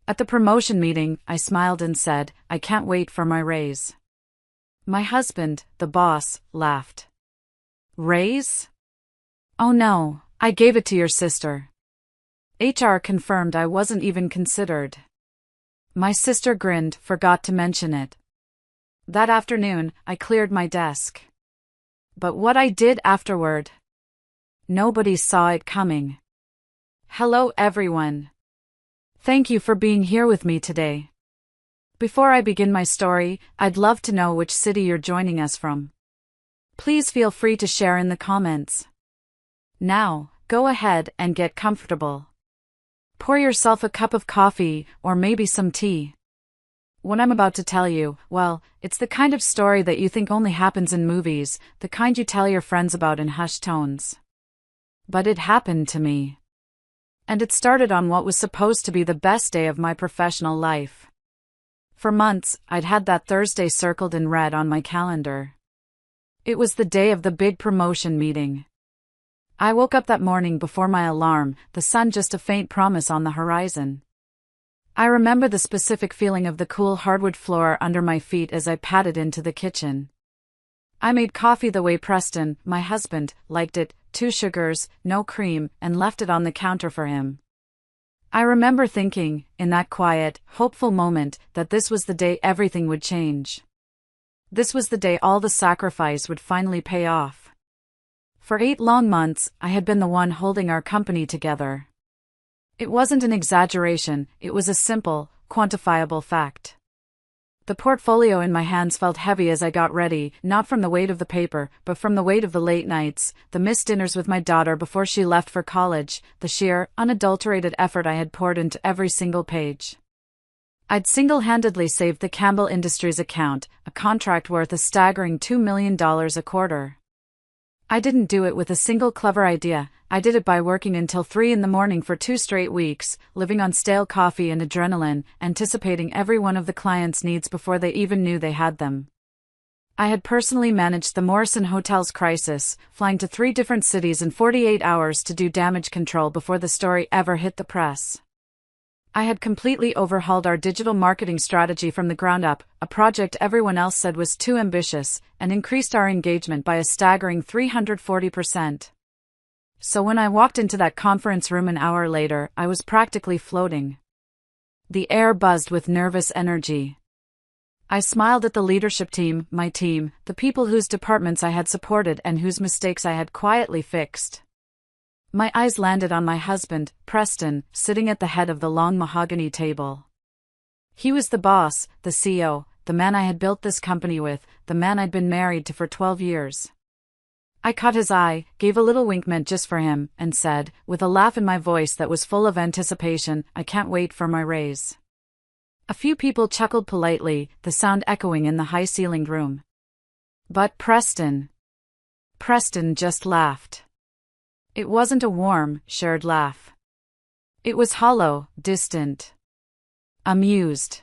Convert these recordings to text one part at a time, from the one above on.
At the promotion meeting, I smiled and said, "I can't wait for my raise." My husband, the boss, laughed. "Raise? Oh no, I gave it to your sister." HR confirmed I wasn't even considered. My sister grinned, forgot to mention it. That afternoon, I cleared my desk. But what I did afterward? Nobody saw it coming. Hello everyone. Thank you for being here with me today. Before I begin my story, I'd love to know which city you're joining us from. Please feel free to share in the comments. Now, go ahead and get comfortable. Pour yourself a cup of coffee, or maybe some tea. What I'm about to tell you, well, it's the kind of story that you think only happens in movies, the kind you tell your friends about in hushed tones. But it happened to me. And it started on what was supposed to be the best day of my professional life. For months, I'd had that Thursday circled in red on my calendar. It was the day of the big promotion meeting. I woke up that morning before my alarm, the sun just a faint promise on the horizon. I remember the specific feeling of the cool hardwood floor under my feet as I padded into the kitchen. I made coffee the way Preston, my husband, liked it, 2 sugars, no cream, and left it on the counter for him. I remember thinking, in that quiet, hopeful moment, that this was the day everything would change. This was the day all the sacrifice would finally pay off. For 8 long months, I had been the one holding our company together. It wasn't an exaggeration, it was a simple, quantifiable fact. The portfolio in my hands felt heavy as I got ready, not from the weight of the paper, but from the weight of the late nights, the missed dinners with my daughter before she left for college, the sheer, unadulterated effort I had poured into every single page. I'd single-handedly saved the Campbell Industries account, a contract worth a staggering $2 million a quarter. I didn't do it with a single clever idea, I did it by working until 3 a.m. for 2 straight weeks, living on stale coffee and adrenaline, anticipating every one of the clients' needs before they even knew they had them. I had personally managed the Morrison Hotel's crisis, flying to 3 different cities in 48 hours to do damage control before the story ever hit the press. I had completely overhauled our digital marketing strategy from the ground up, a project everyone else said was too ambitious, and increased our engagement by a staggering 340%. So when I walked into that conference room an hour later, I was practically floating. The air buzzed with nervous energy. I smiled at the leadership team, my team, the people whose departments I had supported and whose mistakes I had quietly fixed. My eyes landed on my husband, Preston, sitting at the head of the long mahogany table. He was the boss, the CEO, the man I had built this company with, the man I'd been married to for 12 years. I caught his eye, gave a little wink meant just for him, and said, with a laugh in my voice that was full of anticipation, "I can't wait for my raise." A few people chuckled politely, the sound echoing in the high-ceilinged room. But Preston just laughed. It wasn't a warm, shared laugh. It was hollow, distant. Amused.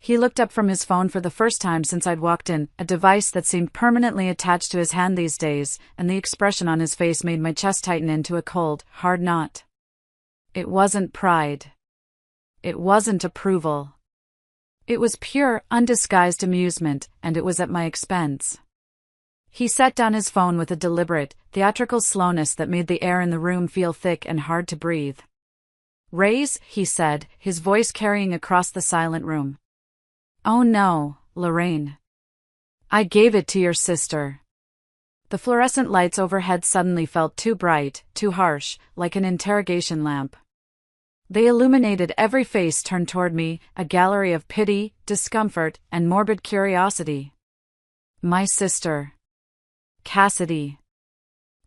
He looked up from his phone for the first time since I'd walked in, a device that seemed permanently attached to his hand these days, and the expression on his face made my chest tighten into a cold, hard knot. It wasn't pride. It wasn't approval. It was pure, undisguised amusement, and it was at my expense. He set down his phone with a deliberate, theatrical slowness that made the air in the room feel thick and hard to breathe. "Raise," he said, his voice carrying across the silent room. "Oh no, Lorraine. I gave it to your sister." The fluorescent lights overhead suddenly felt too bright, too harsh, like an interrogation lamp. They illuminated every face turned toward me, a gallery of pity, discomfort, and morbid curiosity. My sister. Cassidy.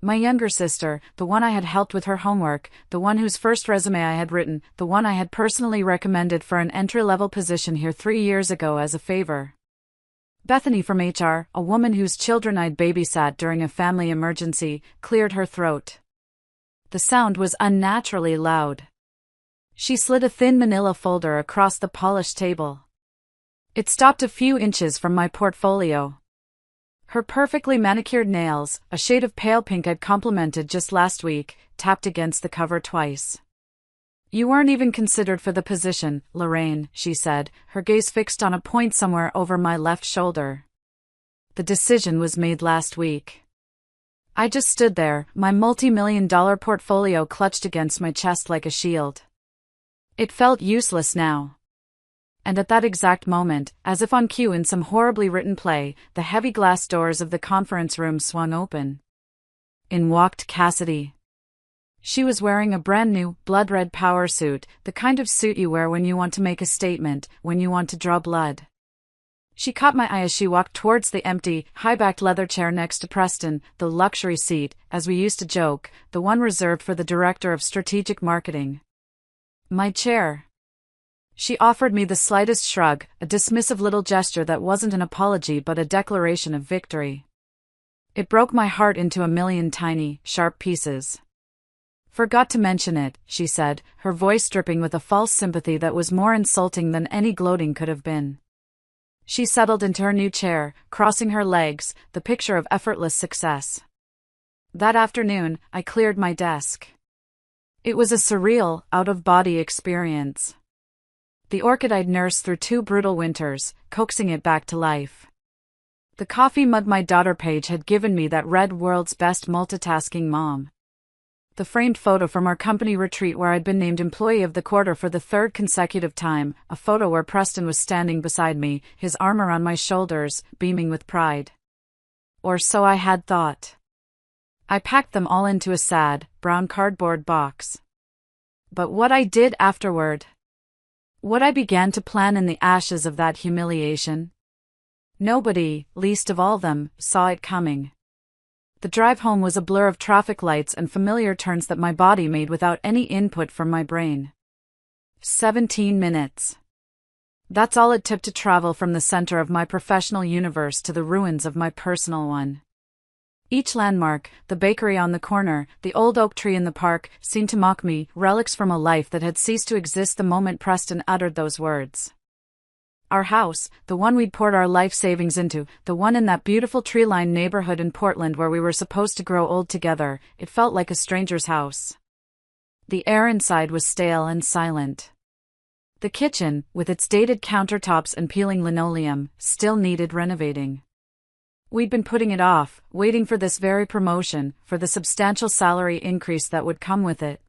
My younger sister, the one I had helped with her homework, the one whose first resume I had written, the one I had personally recommended for an entry-level position here 3 years ago as a favor. Bethany from HR, a woman whose children I'd babysat during a family emergency, cleared her throat. The sound was unnaturally loud. She slid a thin manila folder across the polished table. It stopped a few inches from my portfolio. Her perfectly manicured nails, a shade of pale pink I'd complimented just last week, tapped against the cover twice. You weren't even considered for the position, Lorraine, she said, her gaze fixed on a point somewhere over my left shoulder. The decision was made last week. I just stood there, my multi-million-dollar portfolio clutched against my chest like a shield. It felt useless now. And at that exact moment, as if on cue in some horribly written play, the heavy glass doors of the conference room swung open. In walked Cassidy. She was wearing a brand-new, blood-red power suit, the kind of suit you wear when you want to make a statement, when you want to draw blood. She caught my eye as she walked towards the empty, high-backed leather chair next to Preston, the luxury seat, as we used to joke, the one reserved for the director of strategic marketing. My chair. She offered me the slightest shrug, a dismissive little gesture that wasn't an apology but a declaration of victory. It broke my heart into a million tiny, sharp pieces. Forgot to mention it, she said, her voice dripping with a false sympathy that was more insulting than any gloating could have been. She settled into her new chair, crossing her legs, the picture of effortless success. That afternoon, I cleared my desk. It was a surreal, out-of-body experience. The orchid I'd nursed through 2 brutal winters, coaxing it back to life. The coffee mug my daughter Paige had given me that read World's Best Multitasking Mom. The framed photo from our company retreat where I'd been named Employee of the Quarter for the 3rd consecutive time, a photo where Preston was standing beside me, his arm around my shoulders, beaming with pride. Or so I had thought. I packed them all into a sad, brown cardboard box. But what I did afterward? What I began to plan in the ashes of that humiliation? Nobody, least of all them, saw it coming. The drive home was a blur of traffic lights and familiar turns that my body made without any input from my brain. 17 minutes. That's all it took to travel from the center of my professional universe to the ruins of my personal one. Each landmark, the bakery on the corner, the old oak tree in the park, seemed to mock me, relics from a life that had ceased to exist the moment Preston uttered those words. Our house, the one we'd poured our life savings into, the one in that beautiful tree-lined neighborhood in Portland where we were supposed to grow old together, it felt like a stranger's house. The air inside was stale and silent. The kitchen, with its dated countertops and peeling linoleum, still needed renovating. We'd been putting it off, waiting for this very promotion, for the substantial salary increase that would come with it.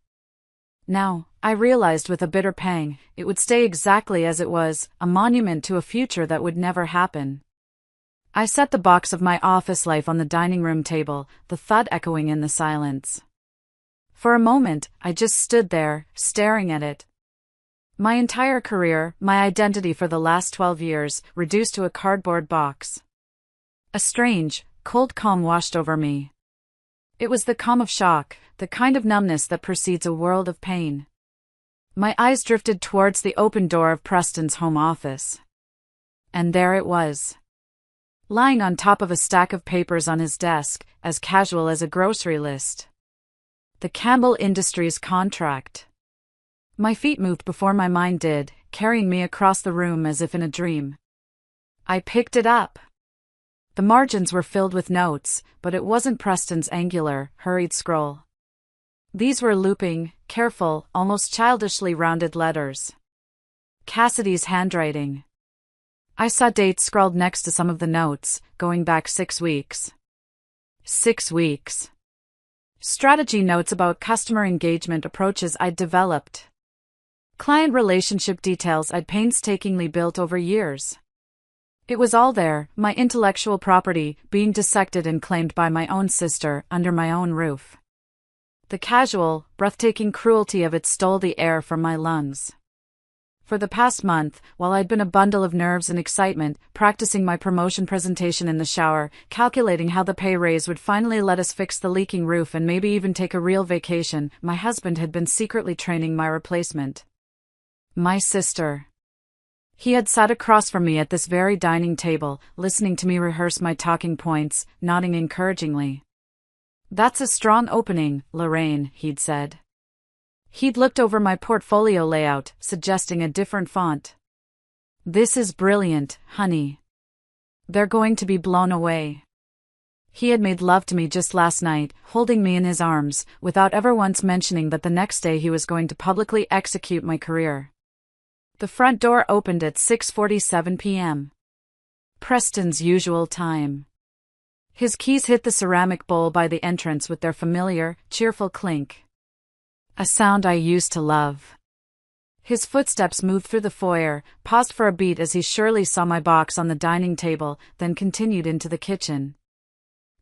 Now, I realized with a bitter pang, it would stay exactly as it was, a monument to a future that would never happen. I set the box of my office life on the dining room table, the thud echoing in the silence. For a moment, I just stood there, staring at it. My entire career, my identity for the last 12 years, reduced to a cardboard box. A strange, cold calm washed over me. It was the calm of shock, the kind of numbness that precedes a world of pain. My eyes drifted towards the open door of Preston's home office. And there it was. Lying on top of a stack of papers on his desk, as casual as a grocery list. The Campbell Industries contract. My feet moved before my mind did, carrying me across the room as if in a dream. I picked it up. The margins were filled with notes, but it wasn't Preston's angular, hurried scroll. These were looping, careful, almost childishly rounded letters. Cassidy's handwriting. I saw dates scrawled next to some of the notes, going back 6 weeks. 6 weeks. Strategy notes about customer engagement approaches I'd developed. Client relationship details I'd painstakingly built over years. It was all there, my intellectual property, being dissected and claimed by my own sister, under my own roof. The casual, breathtaking cruelty of it stole the air from my lungs. For the past month, while I'd been a bundle of nerves and excitement, practicing my promotion presentation in the shower, calculating how the pay raise would finally let us fix the leaking roof and maybe even take a real vacation, my husband had been secretly training my replacement. My sister. He had sat across from me at this very dining table, listening to me rehearse my talking points, nodding encouragingly. "That's a strong opening, Lorraine," he'd said. He'd looked over my portfolio layout, suggesting a different font. "This is brilliant, honey. They're going to be blown away." He had made love to me just last night, holding me in his arms, without ever once mentioning that the next day he was going to publicly execute my career. The front door opened at 6:47 p.m. Preston's usual time. His keys hit the ceramic bowl by the entrance with their familiar, cheerful clink. A sound I used to love. His footsteps moved through the foyer, paused for a beat as he surely saw my box on the dining table, then continued into the kitchen.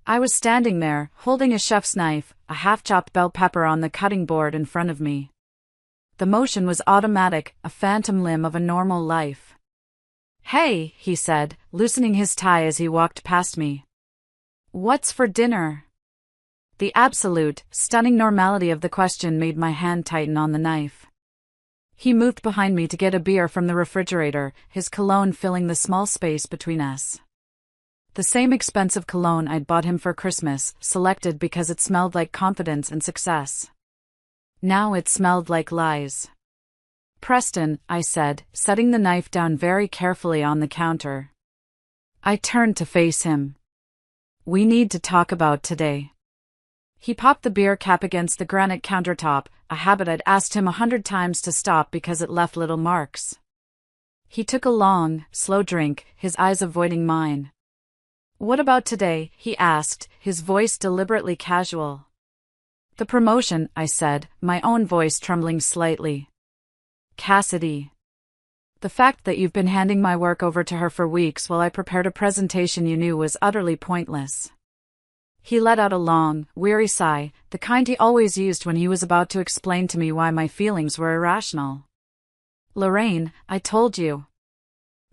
I was standing there, holding a chef's knife, a half-chopped bell pepper on the cutting board in front of me. The motion was automatic, a phantom limb of a normal life. "Hey," he said, loosening his tie as he walked past me. "What's for dinner?" The absolute, stunning normality of the question made my hand tighten on the knife. He moved behind me to get a beer from the refrigerator, his cologne filling the small space between us. The same expensive cologne I'd bought him for Christmas, selected because it smelled like confidence and success. Now it smelled like lies. "Preston," I said, setting the knife down very carefully on the counter. I turned to face him. "We need to talk about today." He popped the beer cap against the granite countertop, a habit I'd asked him 100 times to stop because it left little marks. He took a long, slow drink, his eyes avoiding mine. "What about today?" he asked, his voice deliberately casual. "The promotion," I said, my own voice trembling slightly. "Cassidy. The fact that you've been handing my work over to her for weeks while I prepared a presentation you knew was utterly pointless." He let out a long, weary sigh, the kind he always used when he was about to explain to me why my feelings were irrational. "Lorraine, I told you.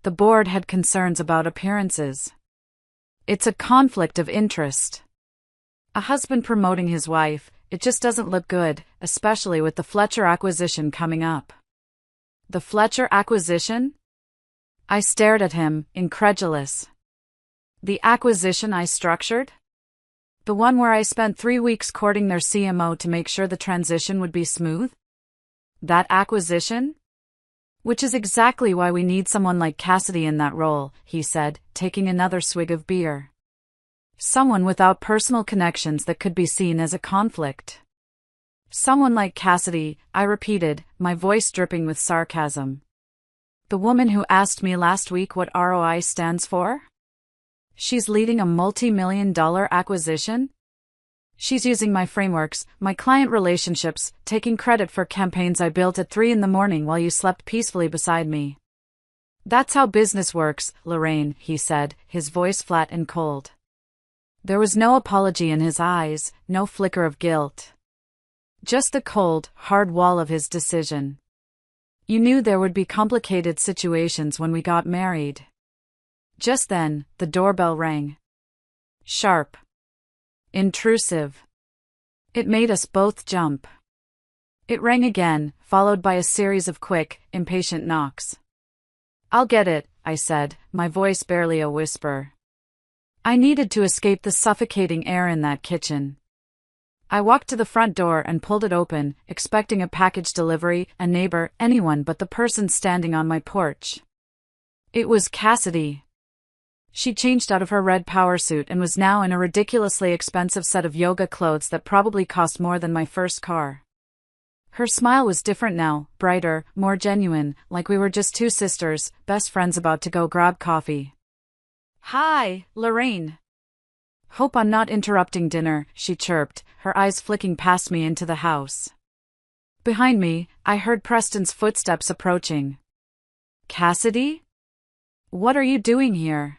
The board had concerns about appearances. It's a conflict of interest. A husband promoting his wife, it just doesn't look good, especially with the Fletcher acquisition coming up." "The Fletcher acquisition?" I stared at him, incredulous. "The acquisition I structured? The one where I spent 3 weeks courting their CMO to make sure the transition would be smooth? That acquisition? Which is exactly why we need someone like Cassidy in that role," he said, taking another swig of beer. "Someone without personal connections that could be seen as a conflict." "Someone like Cassidy," I repeated, my voice dripping with sarcasm. "The woman who asked me last week what ROI stands for? She's leading a multi-million-dollar acquisition? She's using my frameworks, my client relationships, taking credit for campaigns I built at 3 a.m. while you slept peacefully beside me. That's how business works, Lorraine," he said, his voice flat and cold. There was no apology in his eyes, no flicker of guilt. Just the cold, hard wall of his decision. "You knew there would be complicated situations when we got married." Just then, the doorbell rang. Sharp. Intrusive. It made us both jump. It rang again, followed by a series of quick, impatient knocks. "I'll get it," I said, my voice barely a whisper. I needed to escape the suffocating air in that kitchen. I walked to the front door and pulled it open, expecting a package delivery, a neighbor, anyone but the person standing on my porch. It was Cassidy. She changed out of her red power suit and was now in a ridiculously expensive set of yoga clothes that probably cost more than my first car. Her smile was different now, brighter, more genuine, like we were just two sisters, best friends about to go grab coffee. "Hi, Lorraine. Hope I'm not interrupting dinner," she chirped, her eyes flicking past me into the house. Behind me, I heard Preston's footsteps approaching. "Cassidy? What are you doing here?"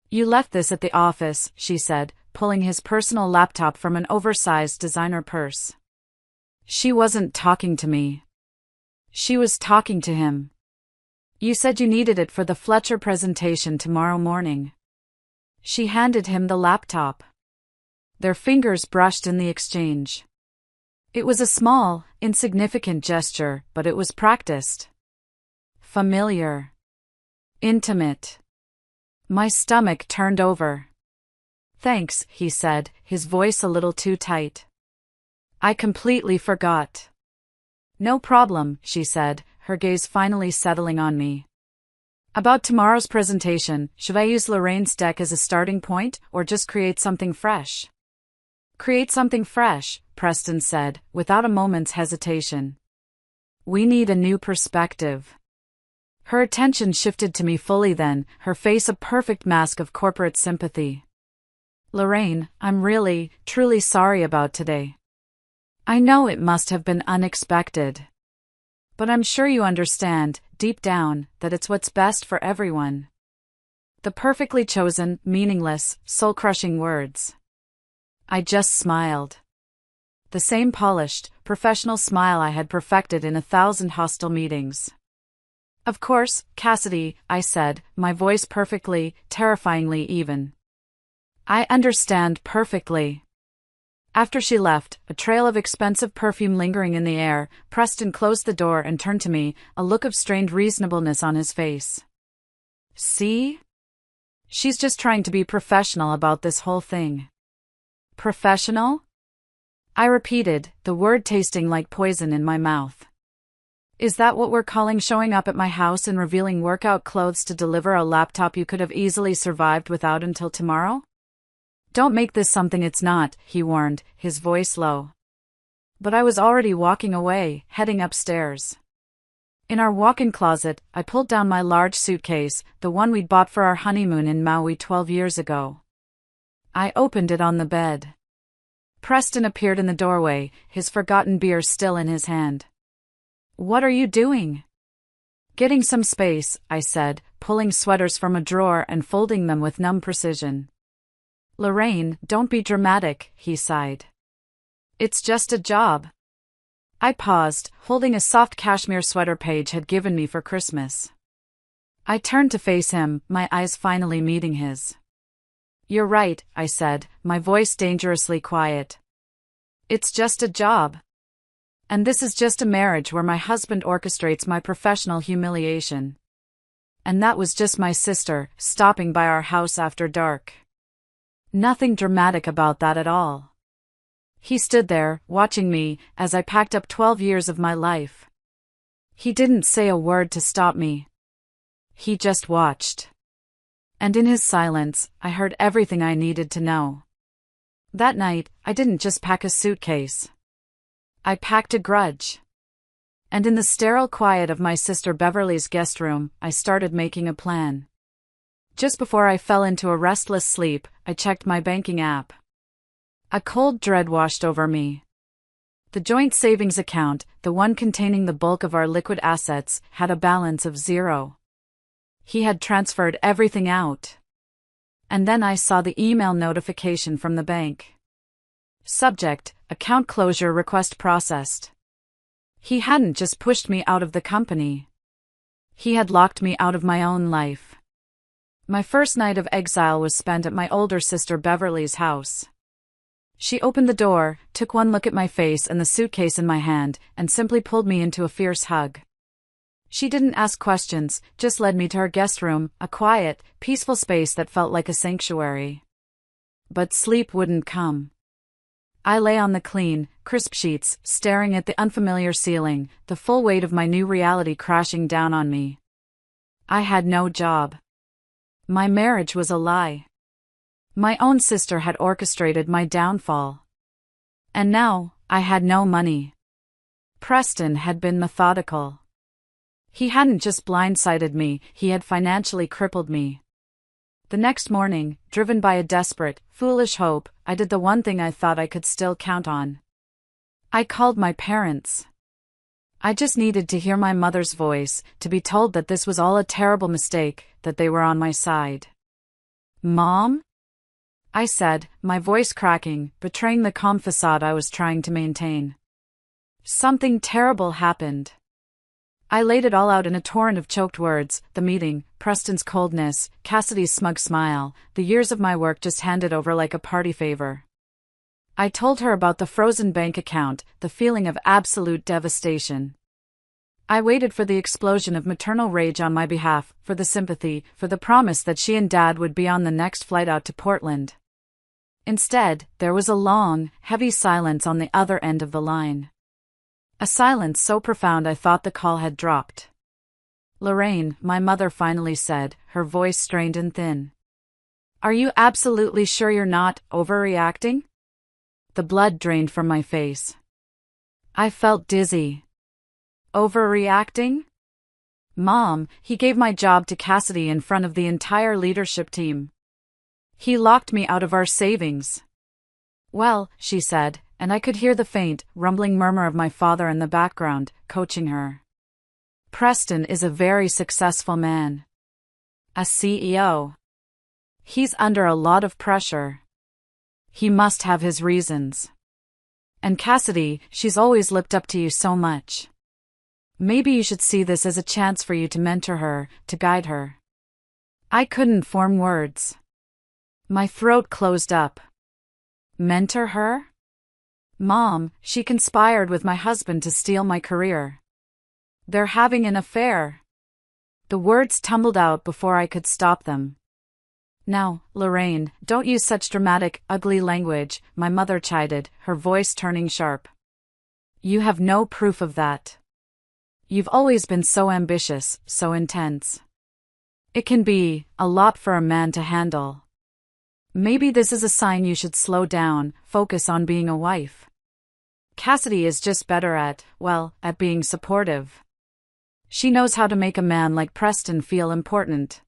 "You left this at the office," she said, pulling his personal laptop from an oversized designer purse. She wasn't talking to me. She was talking to him. "You said you needed it for the Fletcher presentation tomorrow morning." She handed him the laptop. Their fingers brushed in the exchange. It was a small, insignificant gesture, but it was practiced. Familiar. Intimate. My stomach turned over. "Thanks," he said, his voice a little too tight. "I completely forgot." "No problem," she said, her gaze finally settling on me. About tomorrow's presentation, should I use Lorraine's deck as a starting point, or just create something fresh? Create something fresh, Preston said, without a moment's hesitation. We need a new perspective. Her attention shifted to me fully then, her face a perfect mask of corporate sympathy. Lorraine, I'm really, truly sorry about today. I know it must have been unexpected. But I'm sure you understand, deep down, that it's what's best for everyone. The perfectly chosen, meaningless, soul-crushing words. I just smiled. The same polished, professional smile I had perfected in 1,000 hostile meetings. Of course, Cassidy, I said, my voice perfectly, terrifyingly even. I understand perfectly. After she left, a trail of expensive perfume lingering in the air, Preston closed the door and turned to me, a look of strained reasonableness on his face. See? She's just trying to be professional about this whole thing. Professional? I repeated, the word tasting like poison in my mouth. Is that what we're calling showing up at my house and revealing workout clothes to deliver a laptop you could have easily survived without until tomorrow? Don't make this something it's not, he warned, his voice low. But I was already walking away, heading upstairs. In our walk-in closet, I pulled down my large suitcase, the one we'd bought for our honeymoon in Maui 12 years ago. I opened it on the bed. Preston appeared in the doorway, his forgotten beer still in his hand. What are you doing? Getting some space, I said, pulling sweaters from a drawer and folding them with numb precision. Lorraine, don't be dramatic, he sighed. It's just a job. I paused, holding a soft cashmere sweater Paige had given me for Christmas. I turned to face him, my eyes finally meeting his. You're right, I said, my voice dangerously quiet. It's just a job. And this is just a marriage where my husband orchestrates my professional humiliation. And that was just my sister, stopping by our house after dark. Nothing dramatic about that at all. He stood there, watching me, as I packed up 12 years of my life. He didn't say a word to stop me. He just watched. And in his silence, I heard everything I needed to know. That night, I didn't just pack a suitcase. I packed a grudge. And in the sterile quiet of my sister Beverly's guest room, I started making a plan. Just before I fell into a restless sleep, I checked my banking app. A cold dread washed over me. The joint savings account, the one containing the bulk of our liquid assets, had a balance of 0. He had transferred everything out. And then I saw the email notification from the bank. Subject, account closure request processed. He hadn't just pushed me out of the company. He had locked me out of my own life. My first night of exile was spent at my older sister Beverly's house. She opened the door, took one look at my face and the suitcase in my hand, and simply pulled me into a fierce hug. She didn't ask questions, just led me to her guest room, a quiet, peaceful space that felt like a sanctuary. But sleep wouldn't come. I lay on the clean, crisp sheets, staring at the unfamiliar ceiling, the full weight of my new reality crashing down on me. I had no job. My marriage was a lie. My own sister had orchestrated my downfall. And now, I had no money. Preston had been methodical. He hadn't just blindsided me, he had financially crippled me. The next morning, driven by a desperate, foolish hope, I did the one thing I thought I could still count on. I called my parents. I just needed to hear my mother's voice, to be told that this was all a terrible mistake, that they were on my side. Mom? I said, my voice cracking, betraying the calm facade I was trying to maintain. Something terrible happened. I laid it all out in a torrent of choked words, the meeting, Preston's coldness, Cassidy's smug smile, the years of my work just handed over like a party favor. I told her about the frozen bank account, the feeling of absolute devastation. I waited for the explosion of maternal rage on my behalf, for the sympathy, for the promise that she and Dad would be on the next flight out to Portland. Instead, there was a long, heavy silence on the other end of the line. A silence so profound I thought the call had dropped. Lorraine, my mother finally said, her voice strained and thin. Are you absolutely sure you're not overreacting? The blood drained from my face. I felt dizzy. Overreacting? Mom, he gave my job to Cassidy in front of the entire leadership team. He locked me out of our savings. Well, she said, and I could hear the faint, rumbling murmur of my father in the background, coaching her. Preston is a very successful man. A CEO. He's under a lot of pressure. He must have his reasons. And Cassidy, she's always looked up to you so much. Maybe you should see this as a chance for you to mentor her, to guide her. I couldn't form words. My throat closed up. Mentor her? Mom, she conspired with my husband to steal my career. They're having an affair. The words tumbled out before I could stop them. Now, Lorraine, don't use such dramatic, ugly language, my mother chided, her voice turning sharp. You have no proof of that. You've always been so ambitious, so intense. It can be a lot for a man to handle. Maybe this is a sign you should slow down, focus on being a wife. Cassidy is just better at being supportive. She knows how to make a man like Preston feel important.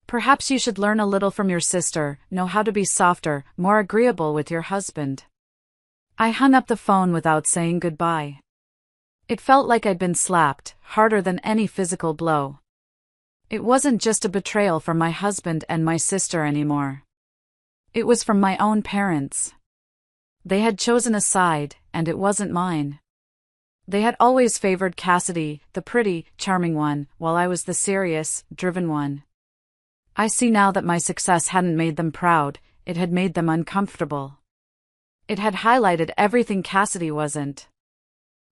Perhaps you should learn a little from your sister, know how to be softer, more agreeable with your husband. I hung up the phone without saying goodbye. It felt like I'd been slapped, harder than any physical blow. It wasn't just a betrayal from my husband and my sister anymore. It was from my own parents. They had chosen a side, and it wasn't mine. They had always favored Cassidy, the pretty, charming one, while I was the serious, driven one. I see now that my success hadn't made them proud, it had made them uncomfortable. It had highlighted everything Cassidy wasn't.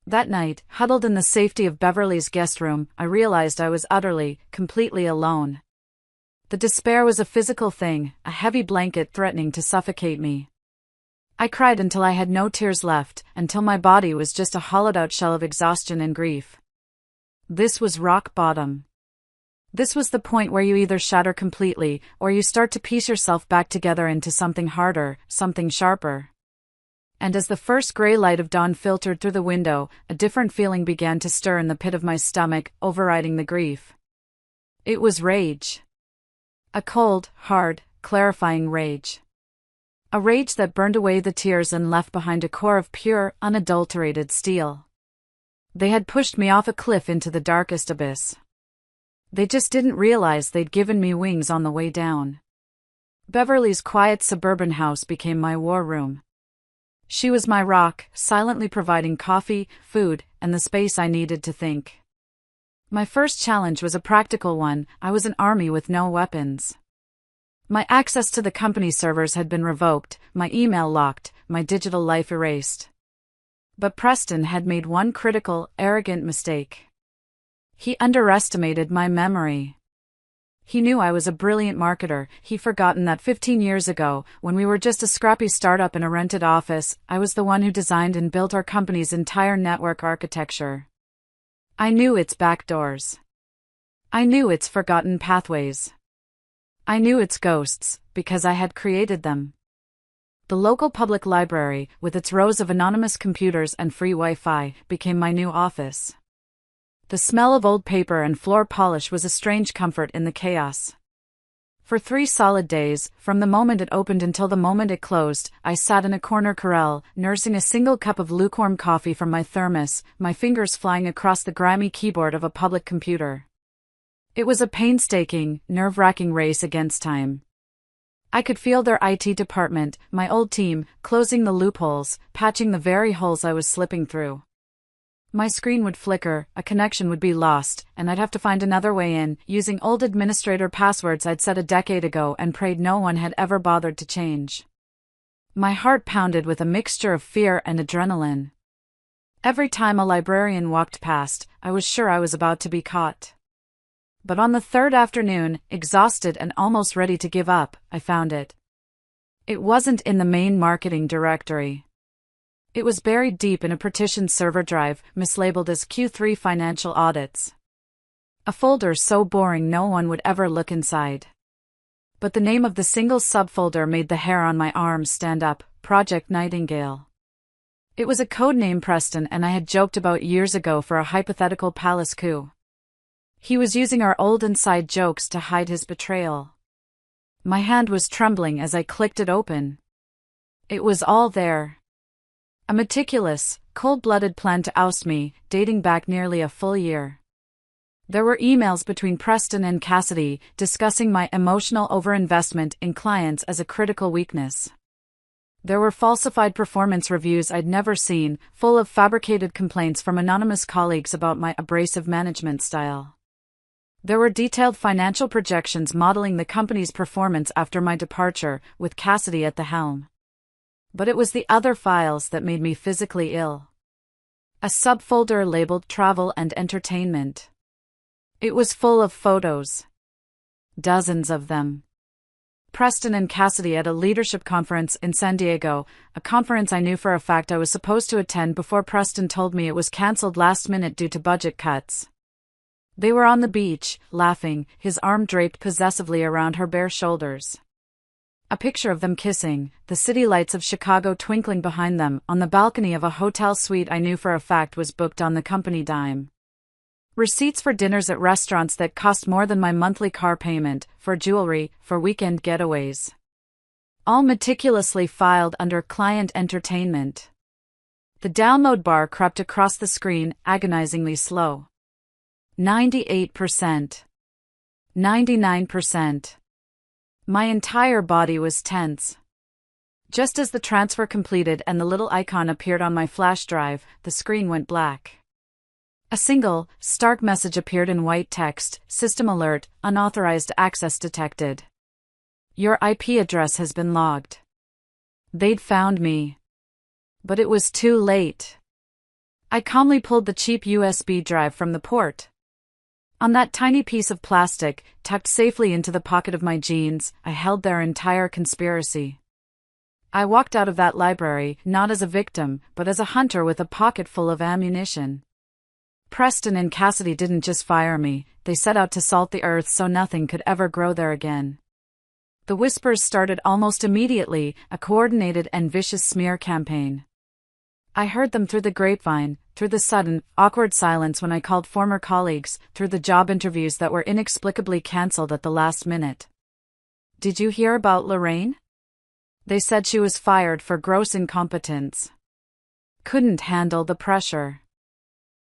That night, huddled in the safety of Beverly's guest room, I realized I was utterly, completely alone. The despair was a physical thing, a heavy blanket threatening to suffocate me. I cried until I had no tears left, until my body was just a hollowed-out shell of exhaustion and grief. This was rock bottom. This was the point where you either shatter completely, or you start to piece yourself back together into something harder, something sharper. And as the first gray light of dawn filtered through the window, a different feeling began to stir in the pit of my stomach, overriding the grief. It was rage. A cold, hard, clarifying rage. A rage that burned away the tears and left behind a core of pure, unadulterated steel. They had pushed me off a cliff into the darkest abyss. They just didn't realize they'd given me wings on the way down. Beverly's quiet suburban house became my war room. She was my rock, silently providing coffee, food, and the space I needed to think. My first challenge was a practical one. I was an army with no weapons. My access to the company servers had been revoked, my email locked, my digital life erased. But Preston had made one critical, arrogant mistake. He underestimated my memory. He knew I was a brilliant marketer. He'd forgotten that 15 years ago, when we were just a scrappy startup in a rented office, I was the one who designed and built our company's entire network architecture. I knew its back doors. I knew its forgotten pathways. I knew its ghosts, because I had created them. The local public library, with its rows of anonymous computers and free Wi-Fi, became my new office. The smell of old paper and floor polish was a strange comfort in the chaos. For 3 solid days, from the moment it opened until the moment it closed, I sat in a corner corral, nursing a single cup of lukewarm coffee from my thermos, my fingers flying across the grimy keyboard of a public computer. It was a painstaking, nerve-wracking race against time. I could feel their IT department, my old team, closing the loopholes, patching the very holes I was slipping through. My screen would flicker, a connection would be lost, and I'd have to find another way in, using old administrator passwords I'd set a decade ago and prayed no one had ever bothered to change. My heart pounded with a mixture of fear and adrenaline. Every time a librarian walked past, I was sure I was about to be caught. But on the 3rd afternoon, exhausted and almost ready to give up, I found it. It wasn't in the main marketing directory. It was buried deep in a partitioned server drive, mislabeled as Q3 financial audits. A folder so boring no one would ever look inside. But the name of the single subfolder made the hair on my arms stand up: Project Nightingale. It was a code name Preston and I had joked about years ago for a hypothetical palace coup. He was using our old inside jokes to hide his betrayal. My hand was trembling as I clicked it open. It was all there. A meticulous, cold-blooded plan to oust me, dating back nearly a full year. There were emails between Preston and Cassidy discussing my emotional overinvestment in clients as a critical weakness. There were falsified performance reviews I'd never seen, full of fabricated complaints from anonymous colleagues about my abrasive management style. There were detailed financial projections modeling the company's performance after my departure, with Cassidy at the helm. But it was the other files that made me physically ill. A subfolder labeled Travel and Entertainment. It was full of photos. Dozens of them. Preston and Cassidy at a leadership conference in San Diego, a conference I knew for a fact I was supposed to attend before Preston told me it was cancelled last minute due to budget cuts. They were on the beach, laughing, his arm draped possessively around her bare shoulders. A picture of them kissing, the city lights of Chicago twinkling behind them, on the balcony of a hotel suite I knew for a fact was booked on the company dime. Receipts for dinners at restaurants that cost more than my monthly car payment, for jewelry, for weekend getaways. All meticulously filed under Client Entertainment. The download bar crept across the screen, agonizingly slow. 98%. 99%. My entire body was tense. Just as the transfer completed and the little icon appeared on my flash drive, the screen went black. A single, stark message appeared in white text: System alert, unauthorized access detected. Your IP address has been logged. They'd found me. But it was too late. I calmly pulled the cheap USB drive from the port. On that tiny piece of plastic, tucked safely into the pocket of my jeans, I held their entire conspiracy. I walked out of that library, not as a victim, but as a hunter with a pocket full of ammunition. Preston and Cassidy didn't just fire me, they set out to salt the earth so nothing could ever grow there again. The whispers started almost immediately, a coordinated and vicious smear campaign. I heard them through the grapevine, through the sudden, awkward silence when I called former colleagues, through the job interviews that were inexplicably cancelled at the last minute. Did you hear about Lorraine? They said she was fired for gross incompetence. Couldn't handle the pressure.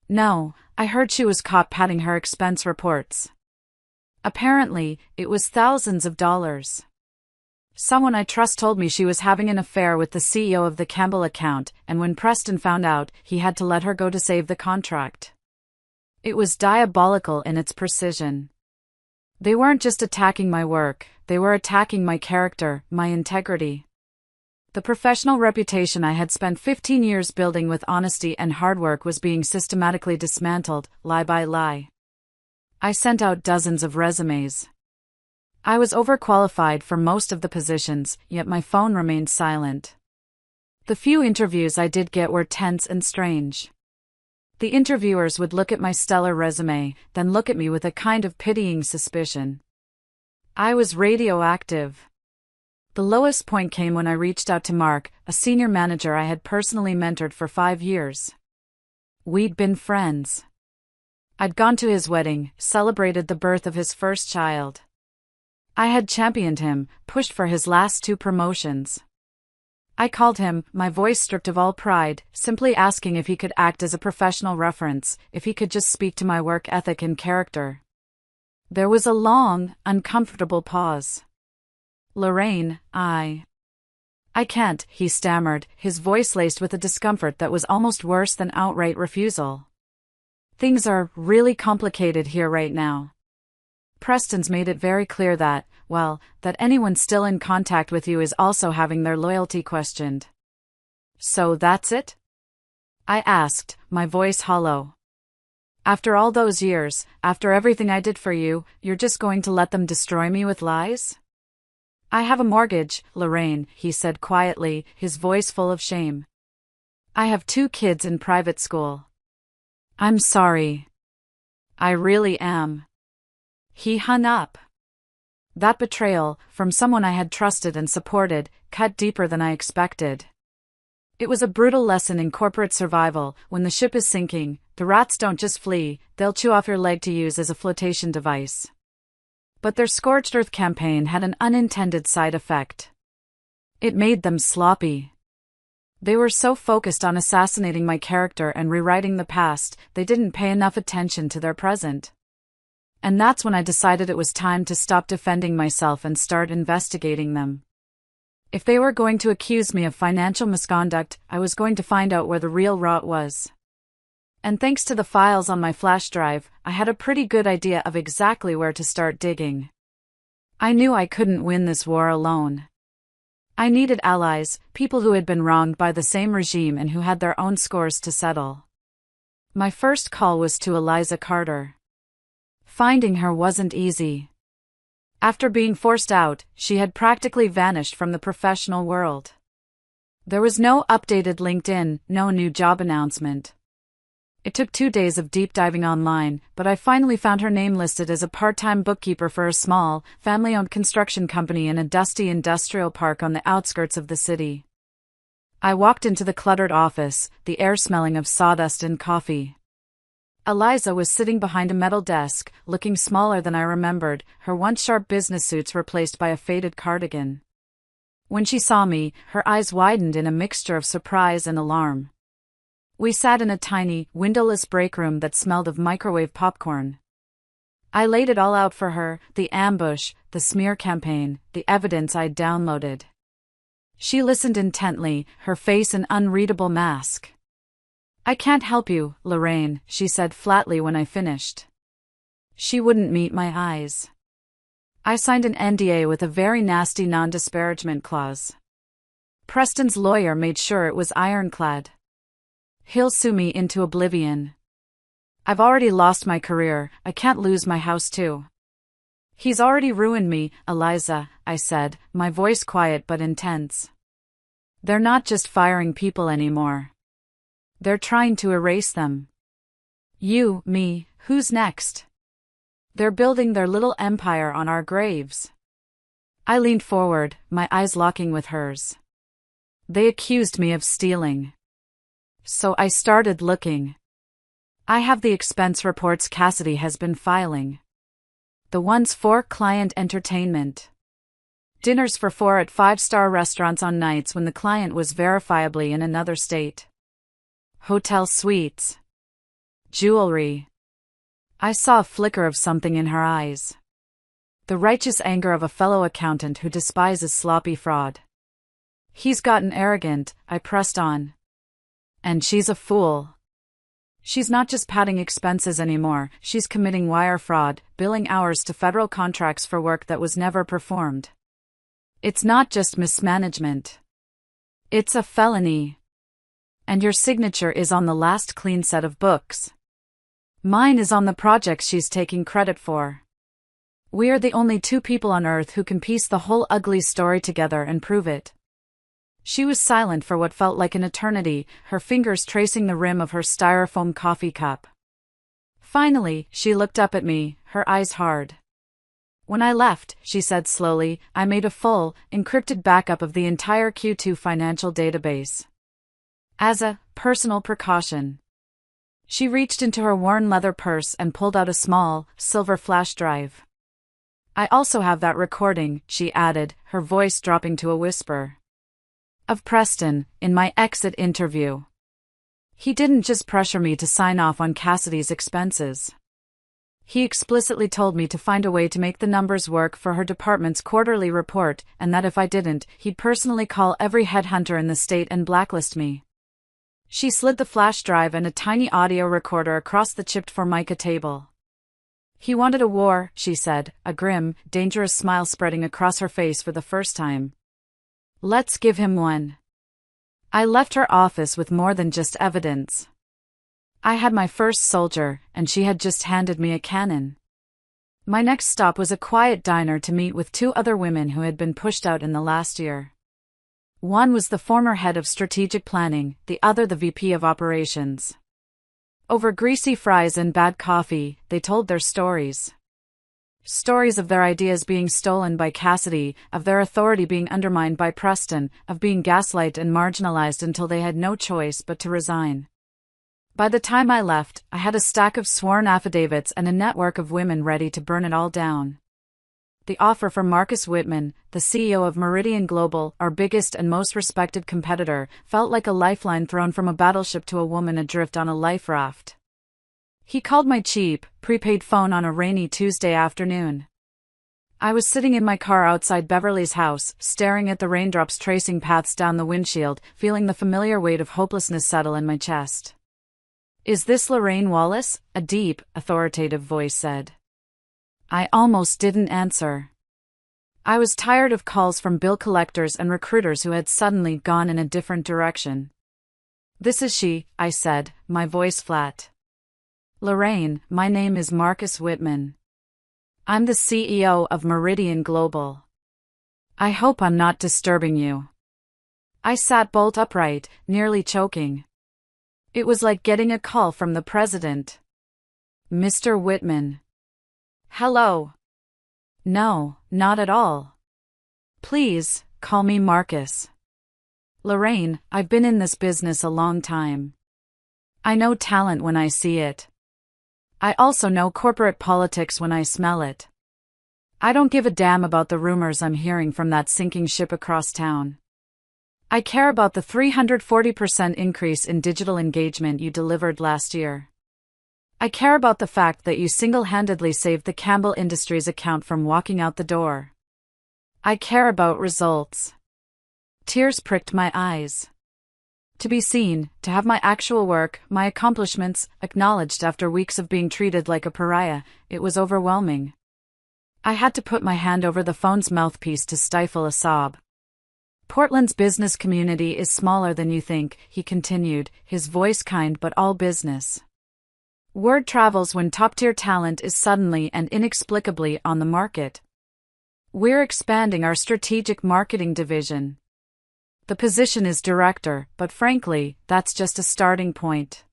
No, I heard she was caught padding her expense reports. Apparently, it was thousands of dollars. Someone I trust told me she was having an affair with the CEO of the Campbell account, and when Preston found out, he had to let her go to save the contract. It was diabolical in its precision. They weren't just attacking my work, they were attacking my character, my integrity. The professional reputation I had spent 15 years building with honesty and hard work was being systematically dismantled, lie by lie. I sent out dozens of resumes. I was overqualified for most of the positions, yet my phone remained silent. The few interviews I did get were tense and strange. The interviewers would look at my stellar resume, then look at me with a kind of pitying suspicion. I was radioactive. The lowest point came when I reached out to Mark, a senior manager I had personally mentored for 5 years. We'd been friends. I'd gone to his wedding, celebrated the birth of his first child. I had championed him, pushed for his last 2 promotions. I called him, my voice stripped of all pride, simply asking if he could act as a professional reference, if he could just speak to my work ethic and character. There was a long, uncomfortable pause. Lorraine, I can't, he stammered, his voice laced with a discomfort that was almost worse than outright refusal. Things are really complicated here right now. Preston's made it very clear that, well, that anyone still in contact with you is also having their loyalty questioned. So that's it? I asked, my voice hollow. After all those years, after everything I did for you, you're just going to let them destroy me with lies? I have a mortgage, Lorraine, he said quietly, his voice full of shame. I have 2 kids in private school. I'm sorry. I really am. He hung up. That betrayal, from someone I had trusted and supported, cut deeper than I expected. It was a brutal lesson in corporate survival. When the ship is sinking, the rats don't just flee, they'll chew off your leg to use as a flotation device. But their scorched earth campaign had an unintended side effect. It made them sloppy. They were so focused on assassinating my character and rewriting the past, they didn't pay enough attention to their present. And that's when I decided it was time to stop defending myself and start investigating them. If they were going to accuse me of financial misconduct, I was going to find out where the real rot was. And thanks to the files on my flash drive, I had a pretty good idea of exactly where to start digging. I knew I couldn't win this war alone. I needed allies, people who had been wronged by the same regime and who had their own scores to settle. My first call was to Eliza Carter. Finding her wasn't easy. After being forced out, she had practically vanished from the professional world. There was no updated LinkedIn, no new job announcement. It took 2 days of deep diving online, but I finally found her name listed as a part-time bookkeeper for a small, family-owned construction company in a dusty industrial park on the outskirts of the city. I walked into the cluttered office, the air smelling of sawdust and coffee. Eliza was sitting behind a metal desk, looking smaller than I remembered, her once sharp business suits replaced by a faded cardigan. When she saw me, her eyes widened in a mixture of surprise and alarm. We sat in a tiny, windowless break room that smelled of microwave popcorn. I laid it all out for her, the ambush, the smear campaign, the evidence I'd downloaded. She listened intently, her face an unreadable mask. "I can't help you, Lorraine," she said flatly when I finished. She wouldn't meet my eyes. I signed an NDA with a very nasty non-disparagement clause. Preston's lawyer made sure it was ironclad. He'll sue me into oblivion. I've already lost my career, I can't lose my house too. He's already ruined me, Eliza, I said, my voice quiet but intense. They're not just firing people anymore. They're trying to erase them. You, me, who's next? They're building their little empire on our graves. I leaned forward, my eyes locking with hers. They accused me of stealing. So I started looking. I have the expense reports Cassidy has been filing. The ones for client entertainment. Dinners for 4 at 5-star restaurants on nights when the client was verifiably in another state. Hotel suites. Jewelry. I saw a flicker of something in her eyes. The righteous anger of a fellow accountant who despises sloppy fraud. He's gotten arrogant, I pressed on. And she's a fool. She's not just padding expenses anymore, she's committing wire fraud, billing hours to federal contracts for work that was never performed. It's not just mismanagement. It's a felony. And your signature is on the last clean set of books. Mine is on the projects she's taking credit for. We are the only 2 people on Earth who can piece the whole ugly story together and prove it. She was silent for what felt like an eternity, her fingers tracing the rim of her styrofoam coffee cup. Finally, she looked up at me, her eyes hard. When I left, she said slowly, I made a full, encrypted backup of the entire Q2 financial database. As a personal precaution. She reached into her worn leather purse and pulled out a small, silver flash drive. I also have that recording, she added, her voice dropping to a whisper. Of Preston, in my exit interview. He didn't just pressure me to sign off on Cassidy's expenses. He explicitly told me to find a way to make the numbers work for her department's quarterly report, and that if I didn't, he'd personally call every headhunter in the state and blacklist me. She slid the flash drive and a tiny audio recorder across the chipped formica table. He wanted a war, she said, a grim, dangerous smile spreading across her face for the first time. Let's give him one. I left her office with more than just evidence. I had my first soldier, and she had just handed me a cannon. My next stop was a quiet diner to meet with 2 other women who had been pushed out in the last year. One was the former head of strategic planning, the other the VP of operations. Over greasy fries and bad coffee, they told their stories. Stories of their ideas being stolen by Cassidy, of their authority being undermined by Preston, of being gaslighted and marginalized until they had no choice but to resign. By the time I left, I had a stack of sworn affidavits and a network of women ready to burn it all down. The offer from Marcus Whitman, the CEO of Meridian Global, our biggest and most respected competitor, felt like a lifeline thrown from a battleship to a woman adrift on a life raft. He called my cheap, prepaid phone on a rainy Tuesday afternoon. I was sitting in my car outside Beverly's house, staring at the raindrops tracing paths down the windshield, feeling the familiar weight of hopelessness settle in my chest. "Is this Lorraine Wallace?" a deep, authoritative voice said. I almost didn't answer. I was tired of calls from bill collectors and recruiters who had suddenly gone in a different direction. "This is she," I said, my voice flat. "Lorraine, my name is Marcus Whitman. I'm the CEO of Meridian Global. I hope I'm not disturbing you." I sat bolt upright, nearly choking. It was like getting a call from the president. "Mr. Whitman." "Hello." "No, not at all. Please, call me Marcus." "Lorraine, I've been in this business a long time. I know talent when I see it. I also know corporate politics when I smell it. I don't give a damn about the rumors I'm hearing from that sinking ship across town. I care about the 340% increase in digital engagement you delivered last year. I care about the fact that you single-handedly saved the Campbell Industries account from walking out the door. I care about results." Tears pricked my eyes. To be seen, to have my actual work, my accomplishments, acknowledged after weeks of being treated like a pariah, it was overwhelming. I had to put my hand over the phone's mouthpiece to stifle a sob. "Portland's business community is smaller than you think," he continued, his voice kind but all business. "Word travels when top-tier talent is suddenly and inexplicably on the market. We're expanding our strategic marketing division. The position is director, but frankly, that's just a starting point.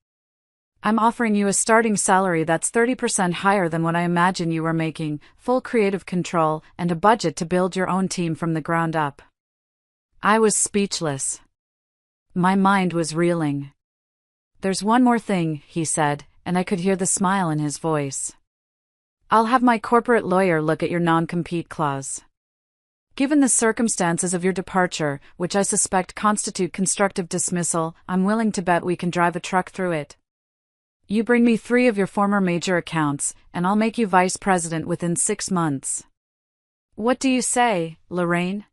I'm offering you a starting salary that's 30% higher than what I imagine you were making, full creative control, and a budget to build your own team from the ground up." I was speechless. My mind was reeling. "There's one more thing," he said, and I could hear the smile in his voice. "I'll have my corporate lawyer look at your non-compete clause. Given the circumstances of your departure, which I suspect constitute constructive dismissal, I'm willing to bet we can drive a truck through it. You bring me 3 of your former major accounts, and I'll make you vice president within 6 months. What do you say, Lorraine?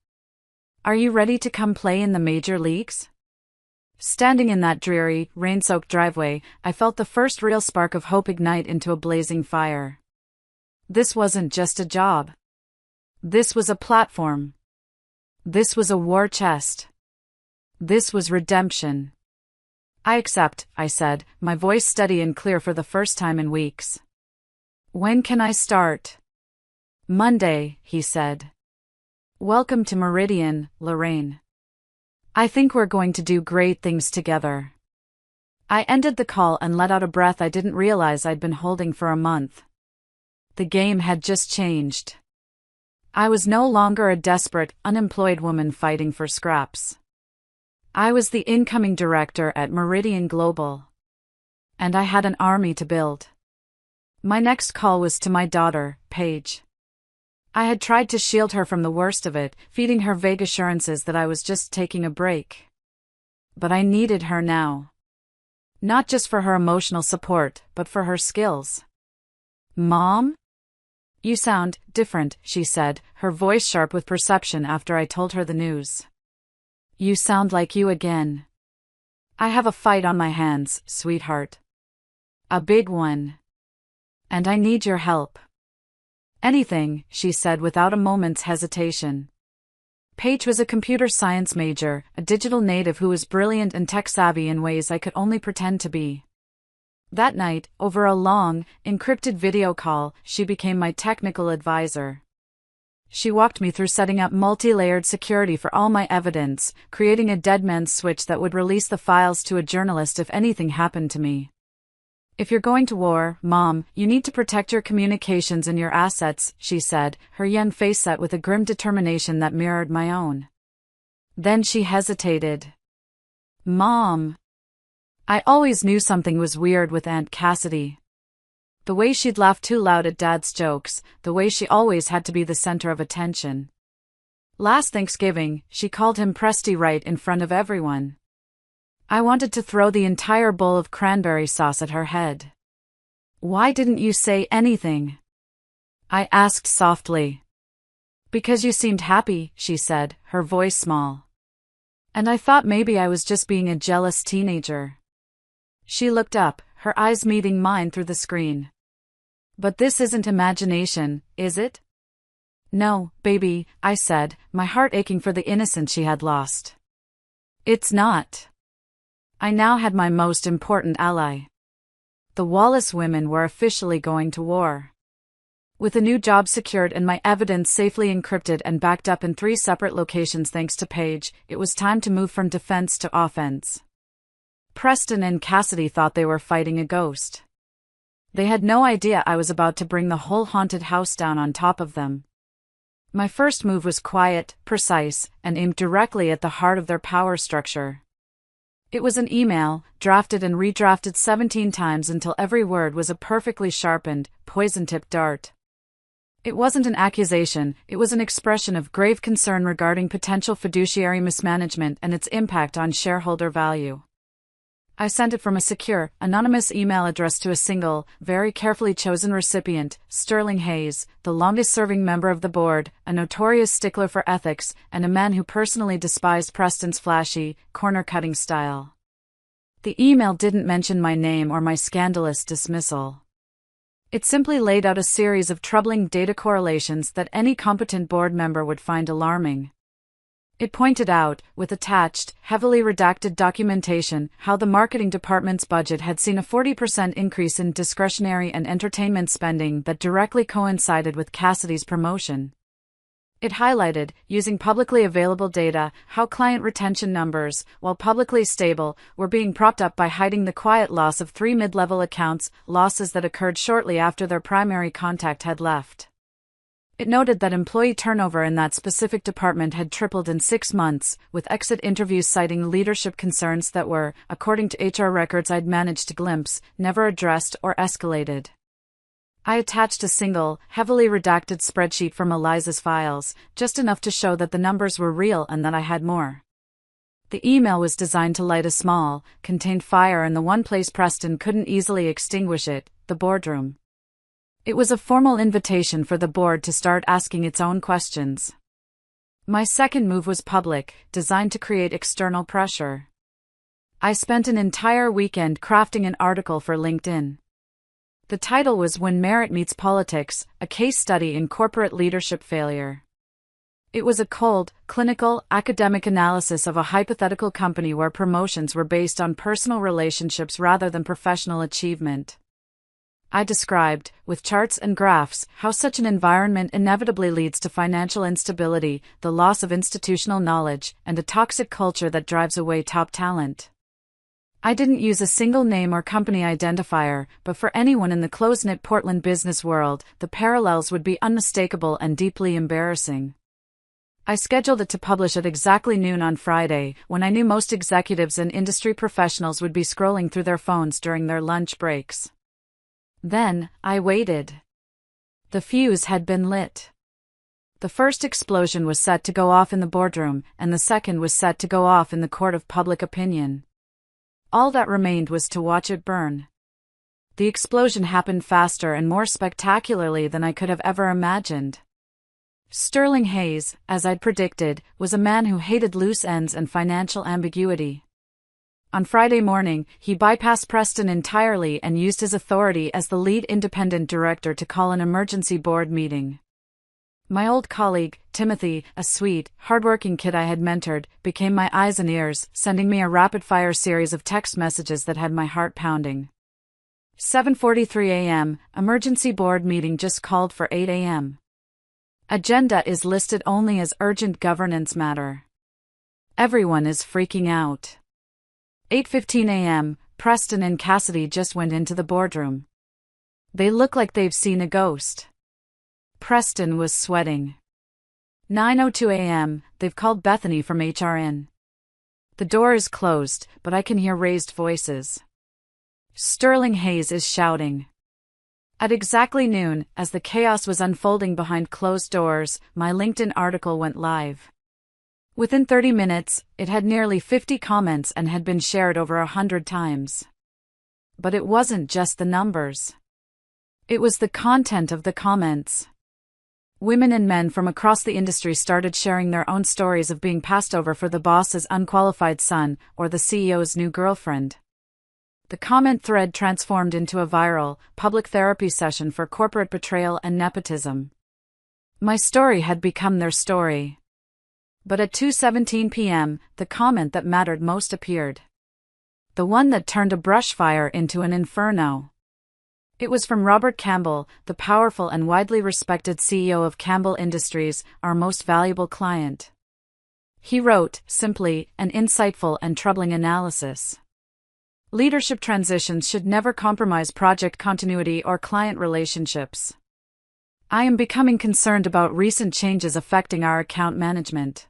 Are you ready to come play in the major leagues?" Standing in that dreary, rain-soaked driveway, I felt the first real spark of hope ignite into a blazing fire. This wasn't just a job. This was a platform. This was a war chest. This was redemption. "I accept," I said, my voice steady and clear for the first time in weeks. "When can I start?" "Monday," he said. "Welcome to Meridian, Lorraine. I think we're going to do great things together." I ended the call and let out a breath I didn't realize I'd been holding for a month. The game had just changed. I was no longer a desperate, unemployed woman fighting for scraps. I was the incoming director at Meridian Global. And I had an army to build. My next call was to my daughter, Paige. I had tried to shield her from the worst of it, feeding her vague assurances that I was just taking a break. But I needed her now. Not just for her emotional support, but for her skills. "Mom? You sound different," she said, her voice sharp with perception after I told her the news. "You sound like you again." "I have a fight on my hands, sweetheart. A big one. And I need your help." "Anything," she said without a moment's hesitation. Paige was a computer science major, a digital native who was brilliant and tech-savvy in ways I could only pretend to be. That night, over a long, encrypted video call, she became my technical advisor. She walked me through setting up multi-layered security for all my evidence, creating a dead man's switch that would release the files to a journalist if anything happened to me. If you're going to war, Mom, you need to protect your communications and your assets, she said, her yen face set with a grim determination that mirrored my own. Then she hesitated. Mom. I always knew something was weird with Aunt Cassidy. The way she'd laugh too loud at Dad's jokes, the way she always had to be the center of attention. Last Thanksgiving, she called him Presty right in front of everyone. I wanted to throw the entire bowl of cranberry sauce at her head. Why didn't you say anything? I asked softly. Because you seemed happy, she said, her voice small. And I thought maybe I was just being a jealous teenager. She looked up, her eyes meeting mine through the screen. But this isn't imagination, is it? No, baby, I said, my heart aching for the innocence she had lost. It's not. I now had my most important ally. The Wallace women were officially going to war. With a new job secured and my evidence safely encrypted and backed up in 3 separate locations thanks to Paige, it was time to move from defense to offense. Preston and Cassidy thought they were fighting a ghost. They had no idea I was about to bring the whole haunted house down on top of them. My first move was quiet, precise, and aimed directly at the heart of their power structure. It was an email, drafted and redrafted 17 times until every word was a perfectly sharpened, poison-tipped dart. It wasn't an accusation, it was an expression of grave concern regarding potential fiduciary mismanagement and its impact on shareholder value. I sent it from a secure, anonymous email addressed to a single, very carefully chosen recipient, Sterling Hayes, the longest-serving member of the board, a notorious stickler for ethics, and a man who personally despised Preston's flashy, corner-cutting style. The email didn't mention my name or my scandalous dismissal. It simply laid out a series of troubling data correlations that any competent board member would find alarming. It pointed out, with attached, heavily redacted documentation, how the marketing department's budget had seen a 40% increase in discretionary and entertainment spending that directly coincided with Cassidy's promotion. It highlighted, using publicly available data, how client retention numbers, while publicly stable, were being propped up by hiding the quiet loss of 3 mid-level accounts, losses that occurred shortly after their primary contact had left. It noted that employee turnover in that specific department had tripled in 6 months, with exit interviews citing leadership concerns that were, according to HR records I'd managed to glimpse, never addressed or escalated. I attached a single, heavily redacted spreadsheet from Eliza's files, just enough to show that the numbers were real and that I had more. The email was designed to light a small, contained fire in the one place Preston couldn't easily extinguish it, the boardroom. It was a formal invitation for the board to start asking its own questions. My second move was public, designed to create external pressure. I spent an entire weekend crafting an article for LinkedIn. The title was When Merit Meets Politics, a case study in corporate leadership failure. It was a cold, clinical, academic analysis of a hypothetical company where promotions were based on personal relationships rather than professional achievement. I described, with charts and graphs, how such an environment inevitably leads to financial instability, the loss of institutional knowledge, and a toxic culture that drives away top talent. I didn't use a single name or company identifier, but for anyone in the close-knit Portland business world, the parallels would be unmistakable and deeply embarrassing. I scheduled it to publish at exactly noon on Friday, when I knew most executives and industry professionals would be scrolling through their phones during their lunch breaks. Then, I waited. The fuse had been lit. The first explosion was set to go off in the boardroom, and the second was set to go off in the court of public opinion. All that remained was to watch it burn. The explosion happened faster and more spectacularly than I could have ever imagined. Sterling Hayes, as I'd predicted, was a man who hated loose ends and financial ambiguity. On Friday morning, he bypassed Preston entirely and used his authority as the lead independent director to call an emergency board meeting. My old colleague, Timothy, a sweet, hardworking kid I had mentored, became my eyes and ears, sending me a rapid-fire series of text messages that had my heart pounding. 7:43 a.m., emergency board meeting just called for 8 a.m. Agenda is listed only as urgent governance matter. Everyone is freaking out. 8:15 a.m., Preston and Cassidy just went into the boardroom. They look like they've seen a ghost. Preston was sweating. 9:02 a.m., they've called Bethany from HR in. The door is closed, but I can hear raised voices. Sterling Hayes is shouting. At exactly noon, as the chaos was unfolding behind closed doors, my LinkedIn article went live. Within 30 minutes, it had nearly 50 comments and had been shared over 100 times. But it wasn't just the numbers. It was the content of the comments. Women and men from across the industry started sharing their own stories of being passed over for the boss's unqualified son or the CEO's new girlfriend. The comment thread transformed into a viral, public therapy session for corporate betrayal and nepotism. My story had become their story. But at 2:17 p.m., the comment that mattered most appeared. The one that turned a brush fire into an inferno. It was from Robert Campbell, the powerful and widely respected CEO of Campbell Industries, our most valuable client. He wrote, simply, an insightful and troubling analysis. Leadership transitions should never compromise project continuity or client relationships. I am becoming concerned about recent changes affecting our account management.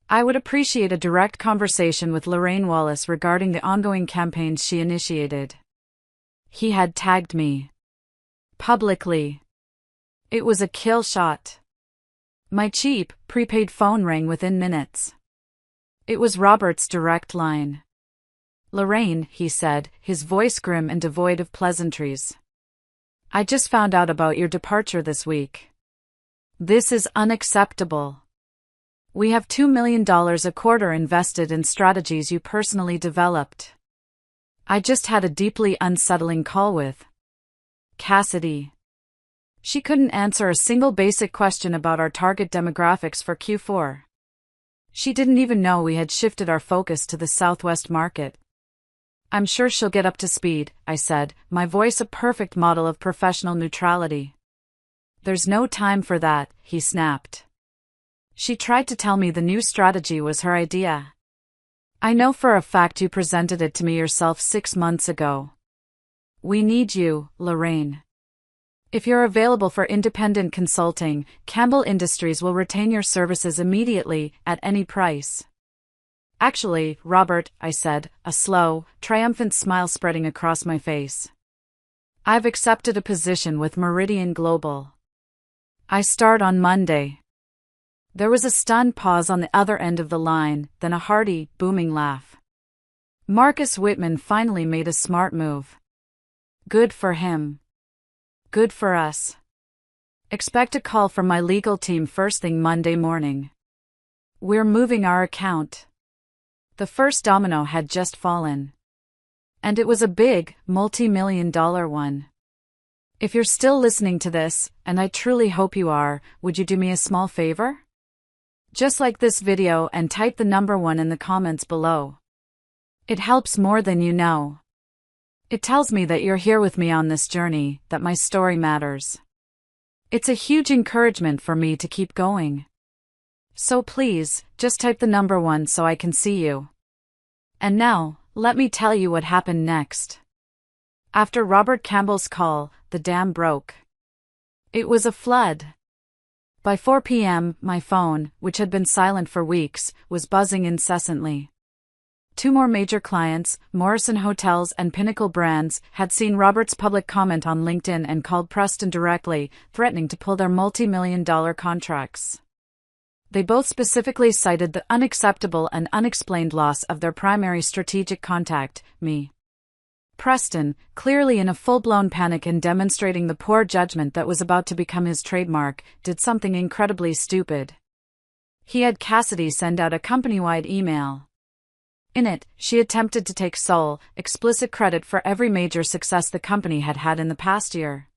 I would appreciate a direct conversation with Lorraine Wallace regarding the ongoing campaigns she initiated. He had tagged me. Publicly. It was a kill shot. My cheap, prepaid phone rang within minutes. It was Robert's direct line. Lorraine, he said, his voice grim and devoid of pleasantries. I just found out about your departure this week. This is unacceptable. We have $2 million a quarter invested in strategies you personally developed. I just had a deeply unsettling call with Cassidy. She couldn't answer a single basic question about our target demographics for Q4. She didn't even know we had shifted our focus to the Southwest market. I'm sure she'll get up to speed, I said, my voice a perfect model of professional neutrality. There's no time for that, he snapped. She tried to tell me the new strategy was her idea. I know for a fact you presented it to me yourself 6 months ago. We need you, Lorraine. If you're available for independent consulting, Campbell Industries will retain your services immediately, at any price. Actually, Robert, I said, a slow, triumphant smile spreading across my face. I've accepted a position with Meridian Global. I start on Monday. There was a stunned pause on the other end of the line, then a hearty, booming laugh. Marcus Whitman finally made a smart move. Good for him. Good for us. Expect a call from my legal team first thing Monday morning. We're moving our account. The first domino had just fallen. And it was a big, multi-million-dollar one. If you're still listening to this, and I truly hope you are, would you do me a small favor? Just like this video and type the number 1 in the comments below. It helps more than you know. It tells me that you're here with me on this journey, that my story matters. It's a huge encouragement for me to keep going. So please, just type the number 1 so I can see you. And now, let me tell you what happened next. After Robert Campbell's call, the dam broke. It was a flood. By 4 p.m., my phone, which had been silent for weeks, was buzzing incessantly. 2 more major clients, Morrison Hotels and Pinnacle Brands, had seen Robert's public comment on LinkedIn and called Preston directly, threatening to pull their multi-million-dollar contracts. They both specifically cited the unacceptable and unexplained loss of their primary strategic contact, me. Preston, clearly in a full-blown panic and demonstrating the poor judgment that was about to become his trademark, did something incredibly stupid. He had Cassidy send out a company-wide email. In it, she attempted to take sole, explicit credit for every major success the company had had in the past year.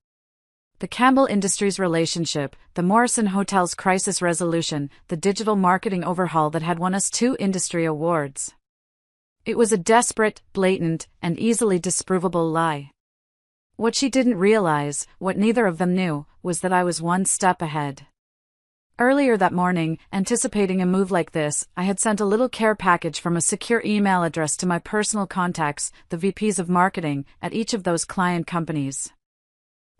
The Campbell Industries relationship, the Morrison Hotels crisis resolution, the digital marketing overhaul that had won us 2 industry awards. It was a desperate, blatant, and easily disprovable lie. What she didn't realize, what neither of them knew, was that I was 1 step ahead. Earlier that morning, anticipating a move like this, I had sent a little care package from a secure email address to my personal contacts, the VPs of marketing, at each of those client companies.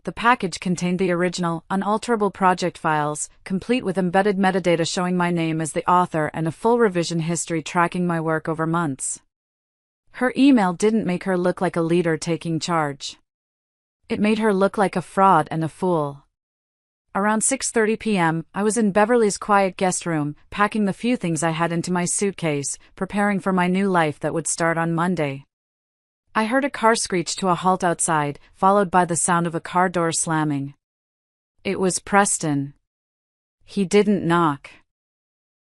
The package contained the original, unalterable project files, complete with embedded metadata showing my name as the author and a full revision history tracking my work over months. Her email didn't make her look like a leader taking charge. It made her look like a fraud and a fool. Around 6:30 p.m., I was in Beverly's quiet guest room, packing the few things I had into my suitcase, preparing for my new life that would start on Monday. I heard a car screech to a halt outside, followed by the sound of a car door slamming. It was Preston. He didn't knock.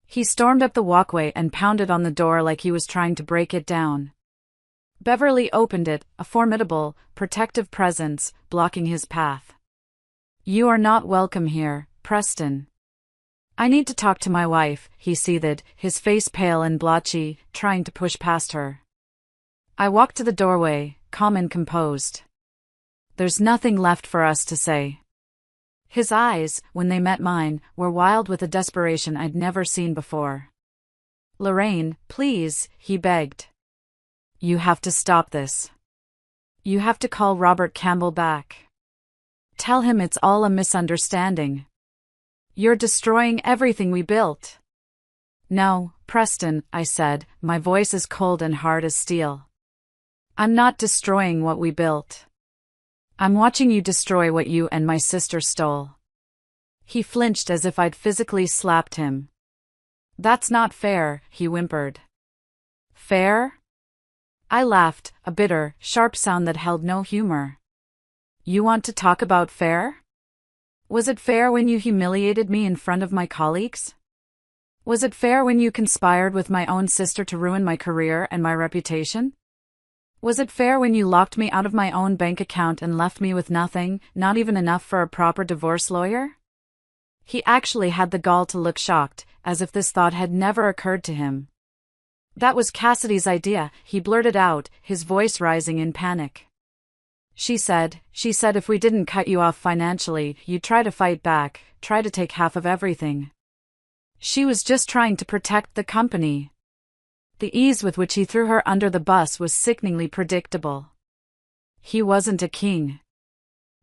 He stormed up the walkway and pounded on the door like he was trying to break it down. Beverly opened it, a formidable, protective presence, blocking his path. "You are not welcome here, Preston." "I need to talk to my wife," he seethed, his face pale and blotchy, trying to push past her. I walked to the doorway, calm and composed. "There's nothing left for us to say." His eyes, when they met mine, were wild with a desperation I'd never seen before. "Lorraine, please," he begged. "You have to stop this. You have to call Robert Campbell back. Tell him it's all a misunderstanding. You're destroying everything we built." "No, Preston," I said, my voice as cold and hard as steel. "I'm not destroying what we built. I'm watching you destroy what you and my sister stole." He flinched as if I'd physically slapped him. "That's not fair," he whimpered. "Fair?" I laughed, a bitter, sharp sound that held no humor. "You want to talk about fair? Was it fair when you humiliated me in front of my colleagues? Was it fair when you conspired with my own sister to ruin my career and my reputation? Was it fair when you locked me out of my own bank account and left me with nothing, not even enough for a proper divorce lawyer?" He actually had the gall to look shocked, as if this thought had never occurred to him. "That was Cassidy's idea," he blurted out, his voice rising in panic. She said if we didn't cut you off financially, you'd try to fight back, try to take half of everything. She was just trying to protect the company." The ease with which he threw her under the bus was sickeningly predictable. He wasn't a king.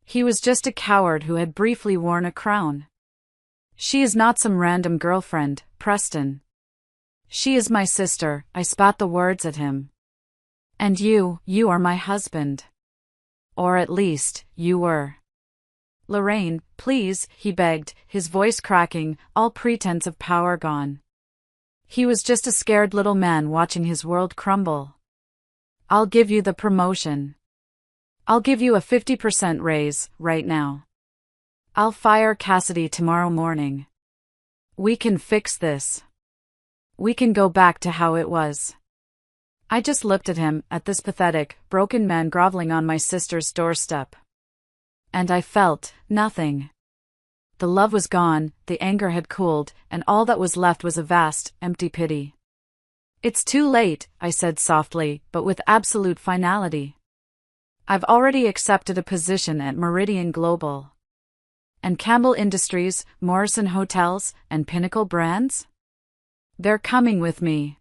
He was just a coward who had briefly worn a crown. "She is not some random girlfriend, Preston. She is my sister," I spat the words at him. "And you are my husband. Or at least, you were." "Lorraine, please," he begged, his voice cracking, all pretense of power gone. He was just a scared little man watching his world crumble. "I'll give you the promotion. I'll give you a 50% raise, right now. I'll fire Cassidy tomorrow morning. We can fix this. We can go back to how it was." I just looked at him, at this pathetic, broken man groveling on my sister's doorstep. And I felt nothing. The love was gone, the anger had cooled, and all that was left was a vast, empty pity. "It's too late," I said softly, but with absolute finality. "I've already accepted a position at Meridian Global. And Campbell Industries, Morrison Hotels, and Pinnacle Brands? They're coming with me."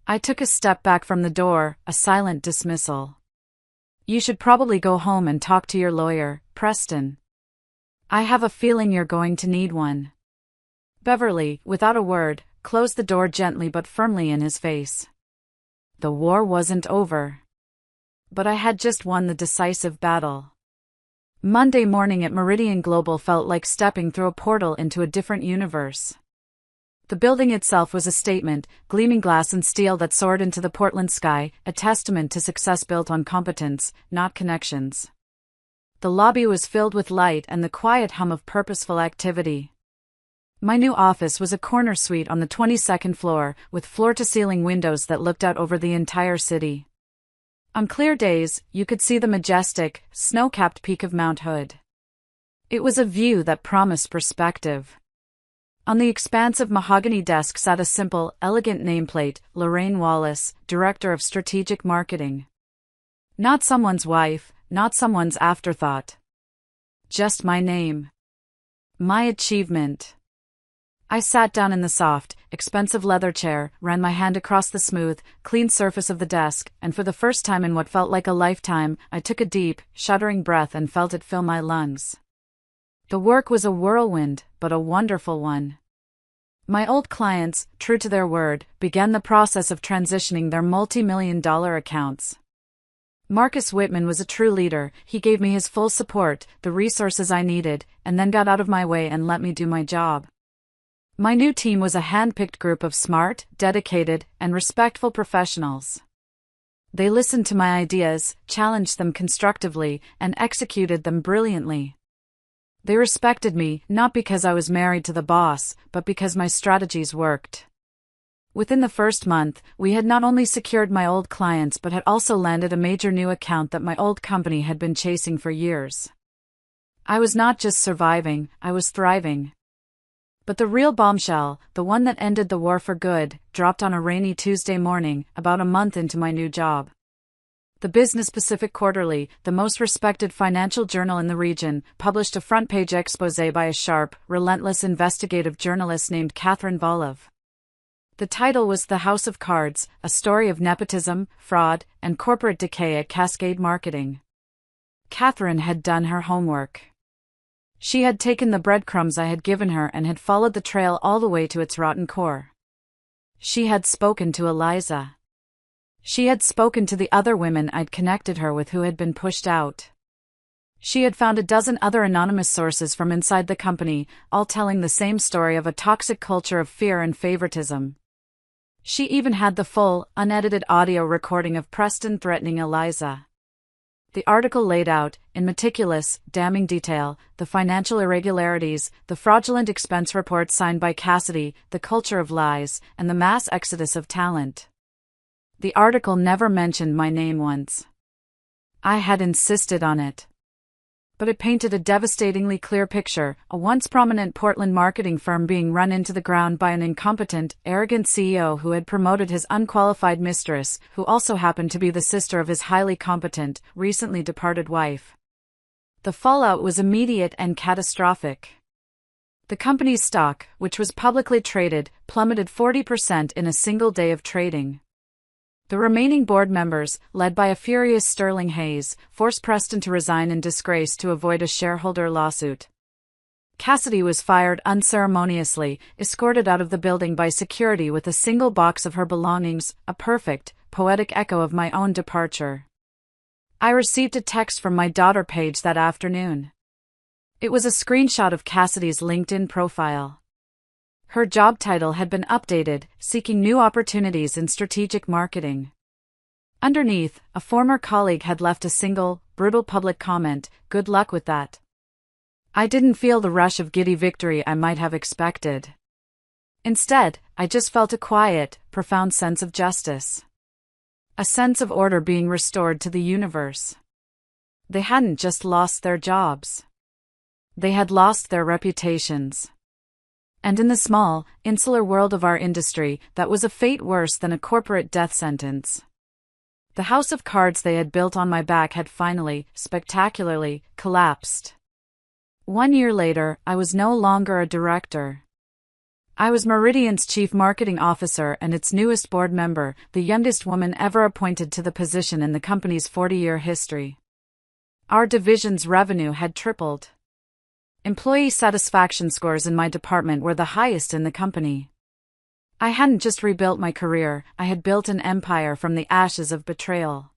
I took a step back from the door, a silent dismissal. "You should probably go home and talk to your lawyer, Preston. I have a feeling you're going to need one." Beverly, without a word, closed the door gently but firmly in his face. The war wasn't over. But I had just won the decisive battle. Monday morning at Meridian Global felt like stepping through a portal into a different universe. The building itself was a statement, gleaming glass and steel that soared into the Portland sky, a testament to success built on competence, not connections. The lobby was filled with light and the quiet hum of purposeful activity. My new office was a corner suite on the 22nd floor, with floor-to-ceiling windows that looked out over the entire city. On clear days, you could see the majestic, snow-capped peak of Mount Hood. It was a view that promised perspective. On the expansive mahogany desk sat a simple, elegant nameplate, Lorraine Wallace, Director of Strategic Marketing. Not someone's wife, not someone's afterthought. Just my name. My achievement. I sat down in the soft, expensive leather chair, ran my hand across the smooth, clean surface of the desk, and for the first time in what felt like a lifetime, I took a deep, shuddering breath and felt it fill my lungs. The work was a whirlwind, but a wonderful one. My old clients, true to their word, began the process of transitioning their multi-million-dollar accounts. Marcus Whitman was a true leader. He gave me his full support, the resources I needed, and then got out of my way and let me do my job. My new team was a hand-picked group of smart, dedicated, and respectful professionals. They listened to my ideas, challenged them constructively, and executed them brilliantly. They respected me, not because I was married to the boss, but because my strategies worked. Within the first month, we had not only secured my old clients but had also landed a major new account that my old company had been chasing for years. I was not just surviving, I was thriving. But the real bombshell, the one that ended the war for good, dropped on a rainy Tuesday morning, about a month into my new job. The Business Pacific Quarterly, the most respected financial journal in the region, published a front-page exposé by a sharp, relentless investigative journalist named Catherine Volov. The title was The House of Cards, a story of nepotism, fraud, and corporate decay at Cascade Marketing. Catherine had done her homework. She had taken the breadcrumbs I had given her and had followed the trail all the way to its rotten core. She had spoken to Eliza. She had spoken to the other women I'd connected her with who had been pushed out. She had found a dozen other anonymous sources from inside the company, all telling the same story of a toxic culture of fear and favoritism. She even had the full, unedited audio recording of Preston threatening Eliza. The article laid out, in meticulous, damning detail, the financial irregularities, the fraudulent expense reports signed by Cassidy, the culture of lies, and the mass exodus of talent. The article never mentioned my name once. I had insisted on it. But it painted a devastatingly clear picture, a once prominent Portland marketing firm being run into the ground by an incompetent, arrogant CEO who had promoted his unqualified mistress, who also happened to be the sister of his highly competent, recently departed wife. The fallout was immediate and catastrophic. The company's stock, which was publicly traded, plummeted 40% in a single day of trading. The remaining board members, led by a furious Sterling Hayes, forced Preston to resign in disgrace to avoid a shareholder lawsuit. Cassidy was fired unceremoniously, escorted out of the building by security with a single box of her belongings, a perfect, poetic echo of my own departure. I received a text from my daughter Paige that afternoon. It was a screenshot of Cassidy's LinkedIn profile. Her job title had been updated, seeking new opportunities in strategic marketing. Underneath, a former colleague had left a single, brutal public comment, "Good luck with that." I didn't feel the rush of giddy victory I might have expected. Instead, I just felt a quiet, profound sense of justice. A sense of order being restored to the universe. They hadn't just lost their jobs. They had lost their reputations. And in the small, insular world of our industry, that was a fate worse than a corporate death sentence. The house of cards they had built on my back had finally, spectacularly, collapsed. 1 year later, I was no longer a director. I was Meridian's chief marketing officer and its newest board member, the youngest woman ever appointed to the position in the company's 40-year history. Our division's revenue had tripled. Employee satisfaction scores in my department were the highest in the company. I hadn't just rebuilt my career, I had built an empire from the ashes of betrayal.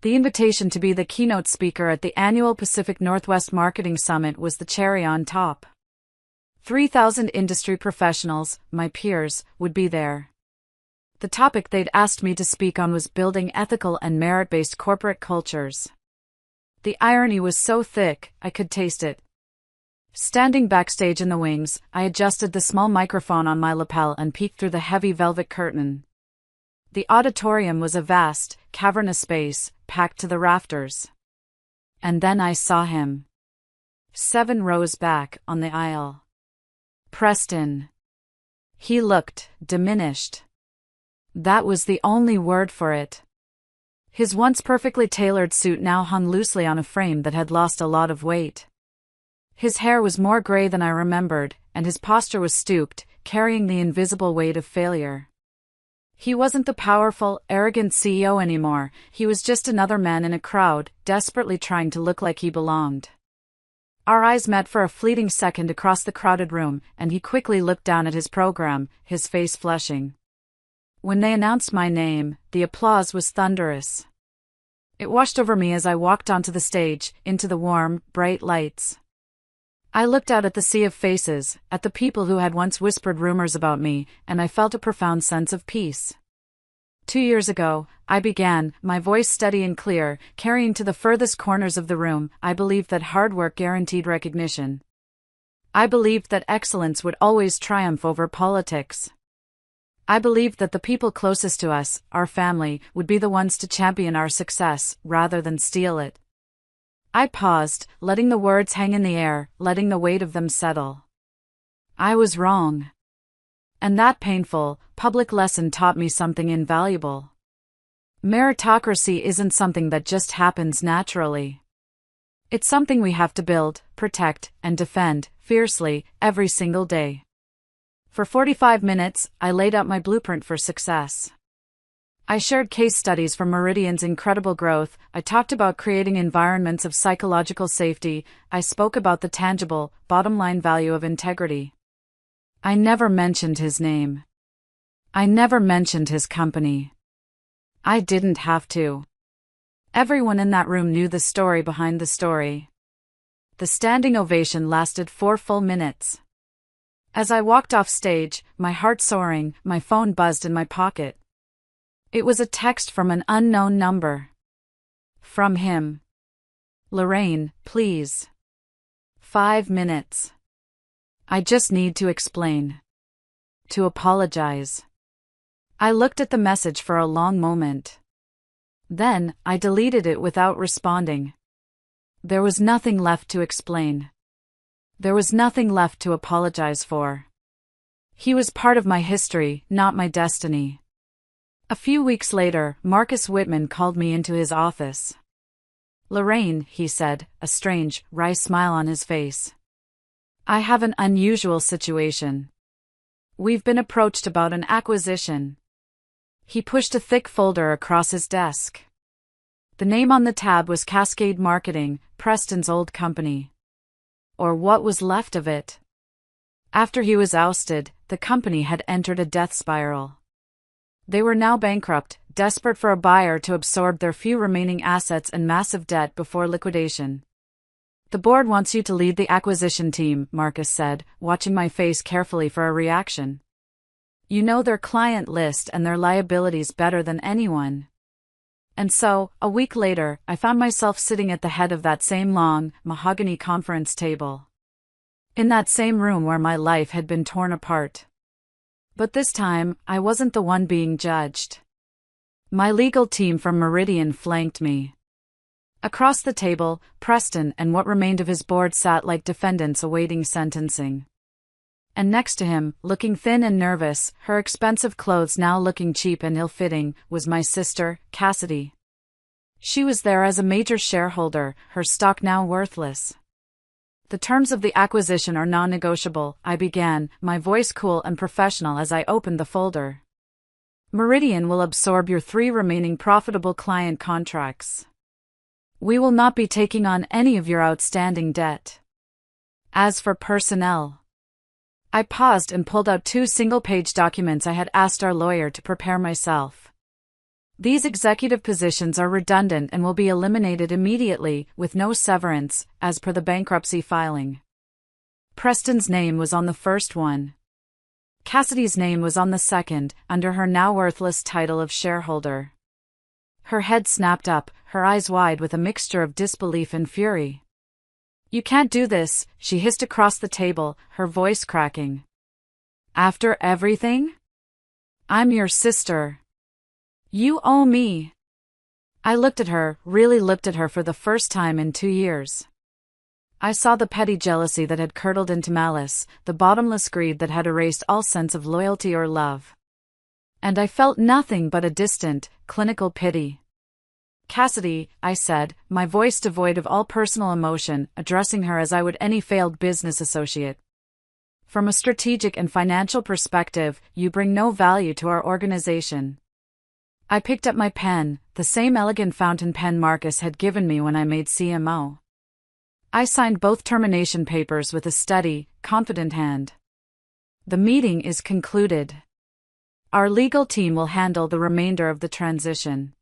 The invitation to be the keynote speaker at the annual Pacific Northwest Marketing Summit was the cherry on top. 3,000 industry professionals, my peers, would be there. The topic they'd asked me to speak on was building ethical and merit-based corporate cultures. The irony was so thick, I could taste it. Standing backstage in the wings, I adjusted the small microphone on my lapel and peeked through the heavy velvet curtain. The auditorium was a vast, cavernous space, packed to the rafters. And then I saw him. 7 rows back, on the aisle. Preston. He looked diminished. That was the only word for it. His once perfectly tailored suit now hung loosely on a frame that had lost a lot of weight. His hair was more gray than I remembered, and his posture was stooped, carrying the invisible weight of failure. He wasn't the powerful, arrogant CEO anymore, he was just another man in a crowd, desperately trying to look like he belonged. Our eyes met for a fleeting second across the crowded room, and he quickly looked down at his program, his face flushing. When they announced my name, the applause was thunderous. It washed over me as I walked onto the stage, into the warm, bright lights. I looked out at the sea of faces, at the people who had once whispered rumors about me, and I felt a profound sense of peace. 2 years ago, I began, my voice steady and clear, carrying to the furthest corners of the room. I believed that hard work guaranteed recognition. I believed that excellence would always triumph over politics. I believed that the people closest to us, our family, would be the ones to champion our success, rather than steal it. I paused, letting the words hang in the air, letting the weight of them settle. I was wrong. And that painful, public lesson taught me something invaluable. Meritocracy isn't something that just happens naturally. It's something we have to build, protect, and defend, fiercely, every single day. For 45 minutes, I laid out my blueprint for success. I shared case studies from Meridian's incredible growth, I talked about creating environments of psychological safety, I spoke about the tangible, bottom-line value of integrity. I never mentioned his name. I never mentioned his company. I didn't have to. Everyone in that room knew the story behind the story. The standing ovation lasted 4 full minutes. As I walked off stage, my heart soaring, my phone buzzed in my pocket. It was a text from an unknown number. From him. Lorraine, please. 5 minutes. I just need to explain. To apologize. I looked at the message for a long moment. Then, I deleted it without responding. There was nothing left to explain. There was nothing left to apologize for. He was part of my history, not my destiny. A few weeks later, Marcus Whitman called me into his office. Lorraine, he said, a strange, wry smile on his face. I have an unusual situation. We've been approached about an acquisition. He pushed a thick folder across his desk. The name on the tab was Cascade Marketing, Preston's old company. Or what was left of it. After he was ousted, the company had entered a death spiral. They were now bankrupt, desperate for a buyer to absorb their few remaining assets and massive debt before liquidation. The board wants you to lead the acquisition team, Marcus said, watching my face carefully for a reaction. You know their client list and their liabilities better than anyone. And so, a week later, I found myself sitting at the head of that same long, mahogany conference table. In that same room where my life had been torn apart. But this time, I wasn't the one being judged. My legal team from Meridian flanked me. Across the table, Preston and what remained of his board sat like defendants awaiting sentencing. And next to him, looking thin and nervous, her expensive clothes now looking cheap and ill-fitting, was my sister, Cassidy. She was there as a major shareholder, her stock now worthless. The terms of the acquisition are non-negotiable, I began, my voice cool and professional as I opened the folder. Meridian will absorb your 3 remaining profitable client contracts. We will not be taking on any of your outstanding debt. As for personnel, I paused and pulled out 2 single-page documents I had asked our lawyer to prepare myself. These executive positions are redundant and will be eliminated immediately, with no severance, as per the bankruptcy filing. Preston's name was on the first one. Cassidy's name was on the second, under her now worthless title of shareholder. Her head snapped up, her eyes wide with a mixture of disbelief and fury. You can't do this, she hissed across the table, her voice cracking. After everything? I'm your sister. You owe me. I looked at her, really looked at her for the first time in 2 years. I saw the petty jealousy that had curdled into malice, the bottomless greed that had erased all sense of loyalty or love. And I felt nothing but a distant, clinical pity. Cassidy, I said, my voice devoid of all personal emotion, addressing her as I would any failed business associate. From a strategic and financial perspective, you bring no value to our organization. I picked up my pen, the same elegant fountain pen Marcus had given me when I made CMO. I signed both termination papers with a steady, confident hand. The meeting is concluded. Our legal team will handle the remainder of the transition.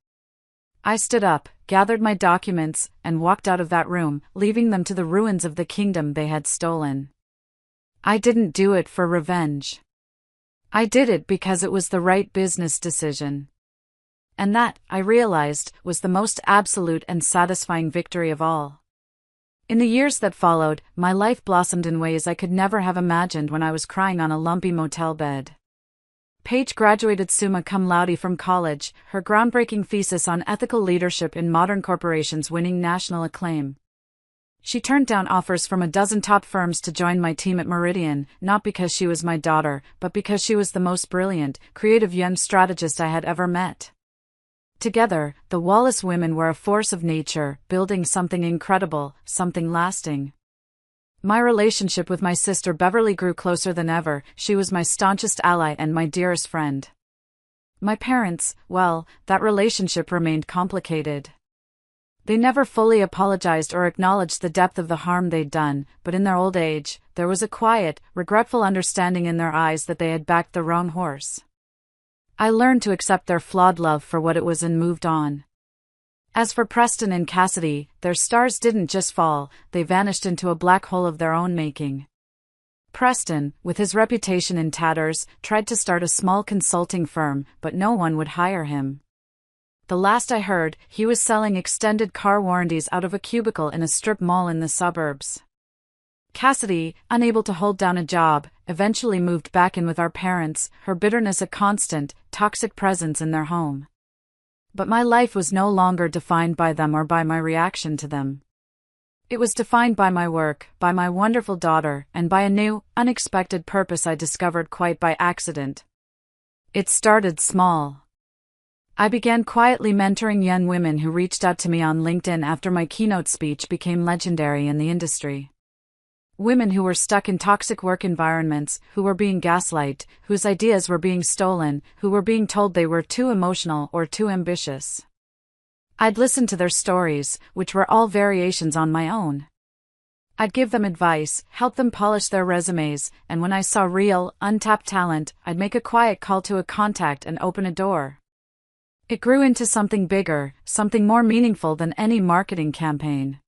I stood up, gathered my documents, and walked out of that room, leaving them to the ruins of the kingdom they had stolen. I didn't do it for revenge. I did it because it was the right business decision. And that, I realized, was the most absolute and satisfying victory of all. In the years that followed, my life blossomed in ways I could never have imagined when I was crying on a lumpy motel bed. Paige graduated summa cum laude from college, her groundbreaking thesis on ethical leadership in modern corporations winning national acclaim. She turned down offers from a dozen top firms to join my team at Meridian, not because she was my daughter, but because she was the most brilliant, creative young strategist I had ever met. Together, the Wallace women were a force of nature, building something incredible, something lasting. My relationship with my sister Beverly grew closer than ever. She was my staunchest ally and my dearest friend. My parents, well, that relationship remained complicated. They never fully apologized or acknowledged the depth of the harm they'd done, but in their old age, there was a quiet, regretful understanding in their eyes that they had backed the wrong horse. I learned to accept their flawed love for what it was and moved on. As for Preston and Cassidy, their stars didn't just fall, they vanished into a black hole of their own making. Preston, with his reputation in tatters, tried to start a small consulting firm, but no one would hire him. The last I heard, he was selling extended car warranties out of a cubicle in a strip mall in the suburbs. Cassidy, unable to hold down a job, eventually moved back in with our parents, her bitterness a constant, toxic presence in their home. But my life was no longer defined by them or by my reaction to them. It was defined by my work, by my wonderful daughter, and by a new, unexpected purpose I discovered quite by accident. It started small. I began quietly mentoring young women who reached out to me on LinkedIn after my keynote speech became legendary in the industry. Women who were stuck in toxic work environments, who were being gaslighted, whose ideas were being stolen, who were being told they were too emotional or too ambitious. I'd listen to their stories, which were all variations on my own. I'd give them advice, help them polish their resumes, and when I saw real, untapped talent, I'd make a quiet call to a contact and open a door. It grew into something bigger, something more meaningful than any marketing campaign.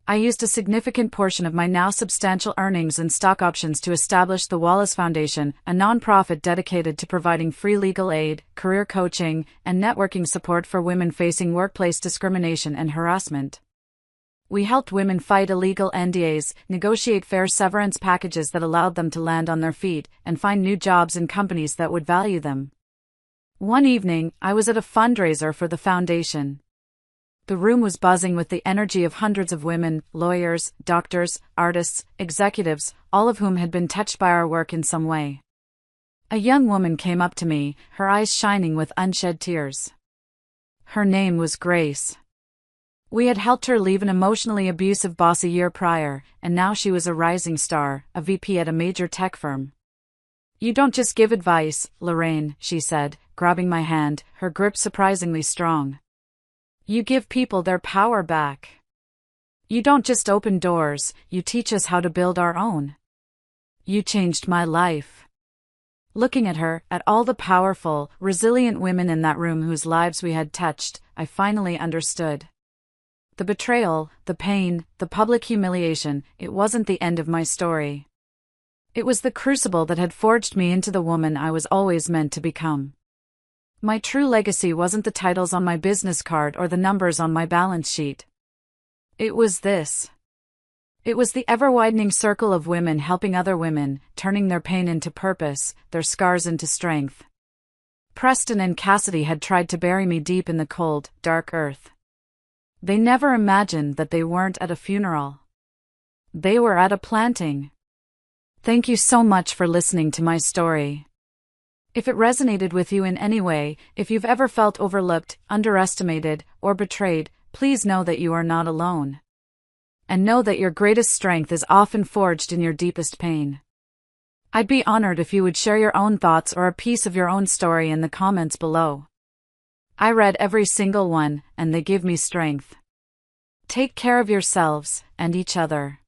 I used a significant portion of my now substantial earnings and stock options to establish the Wallace Foundation, a nonprofit dedicated to providing free legal aid, career coaching, and networking support for women facing workplace discrimination and harassment. We helped women fight illegal NDAs, negotiate fair severance packages that allowed them to land on their feet, and find new jobs in companies that would value them. One evening, I was at a fundraiser for the foundation. The room was buzzing with the energy of hundreds of women, lawyers, doctors, artists, executives, all of whom had been touched by our work in some way. A young woman came up to me, her eyes shining with unshed tears. Her name was Grace. We had helped her leave an emotionally abusive boss a year prior, and now she was a rising star, a VP at a major tech firm. "You don't just give advice, Lorraine," she said, grabbing my hand, her grip surprisingly strong. "You give people their power back. You don't just open doors, you teach us how to build our own. You changed my life." Looking at her, at all the powerful, resilient women in that room whose lives we had touched, I finally understood. The betrayal, the pain, the public humiliation, it wasn't the end of my story. It was the crucible that had forged me into the woman I was always meant to become. My true legacy wasn't the titles on my business card or the numbers on my balance sheet. It was this. It was the ever-widening circle of women helping other women, turning their pain into purpose, their scars into strength. Preston and Cassidy had tried to bury me deep in the cold, dark earth. They never imagined that they weren't at a funeral. They were at a planting. Thank you so much for listening to my story. If it resonated with you in any way, if you've ever felt overlooked, underestimated, or betrayed, please know that you are not alone. And know that your greatest strength is often forged in your deepest pain. I'd be honored if you would share your own thoughts or a piece of your own story in the comments below. I read every single one, and they give me strength. Take care of yourselves and each other.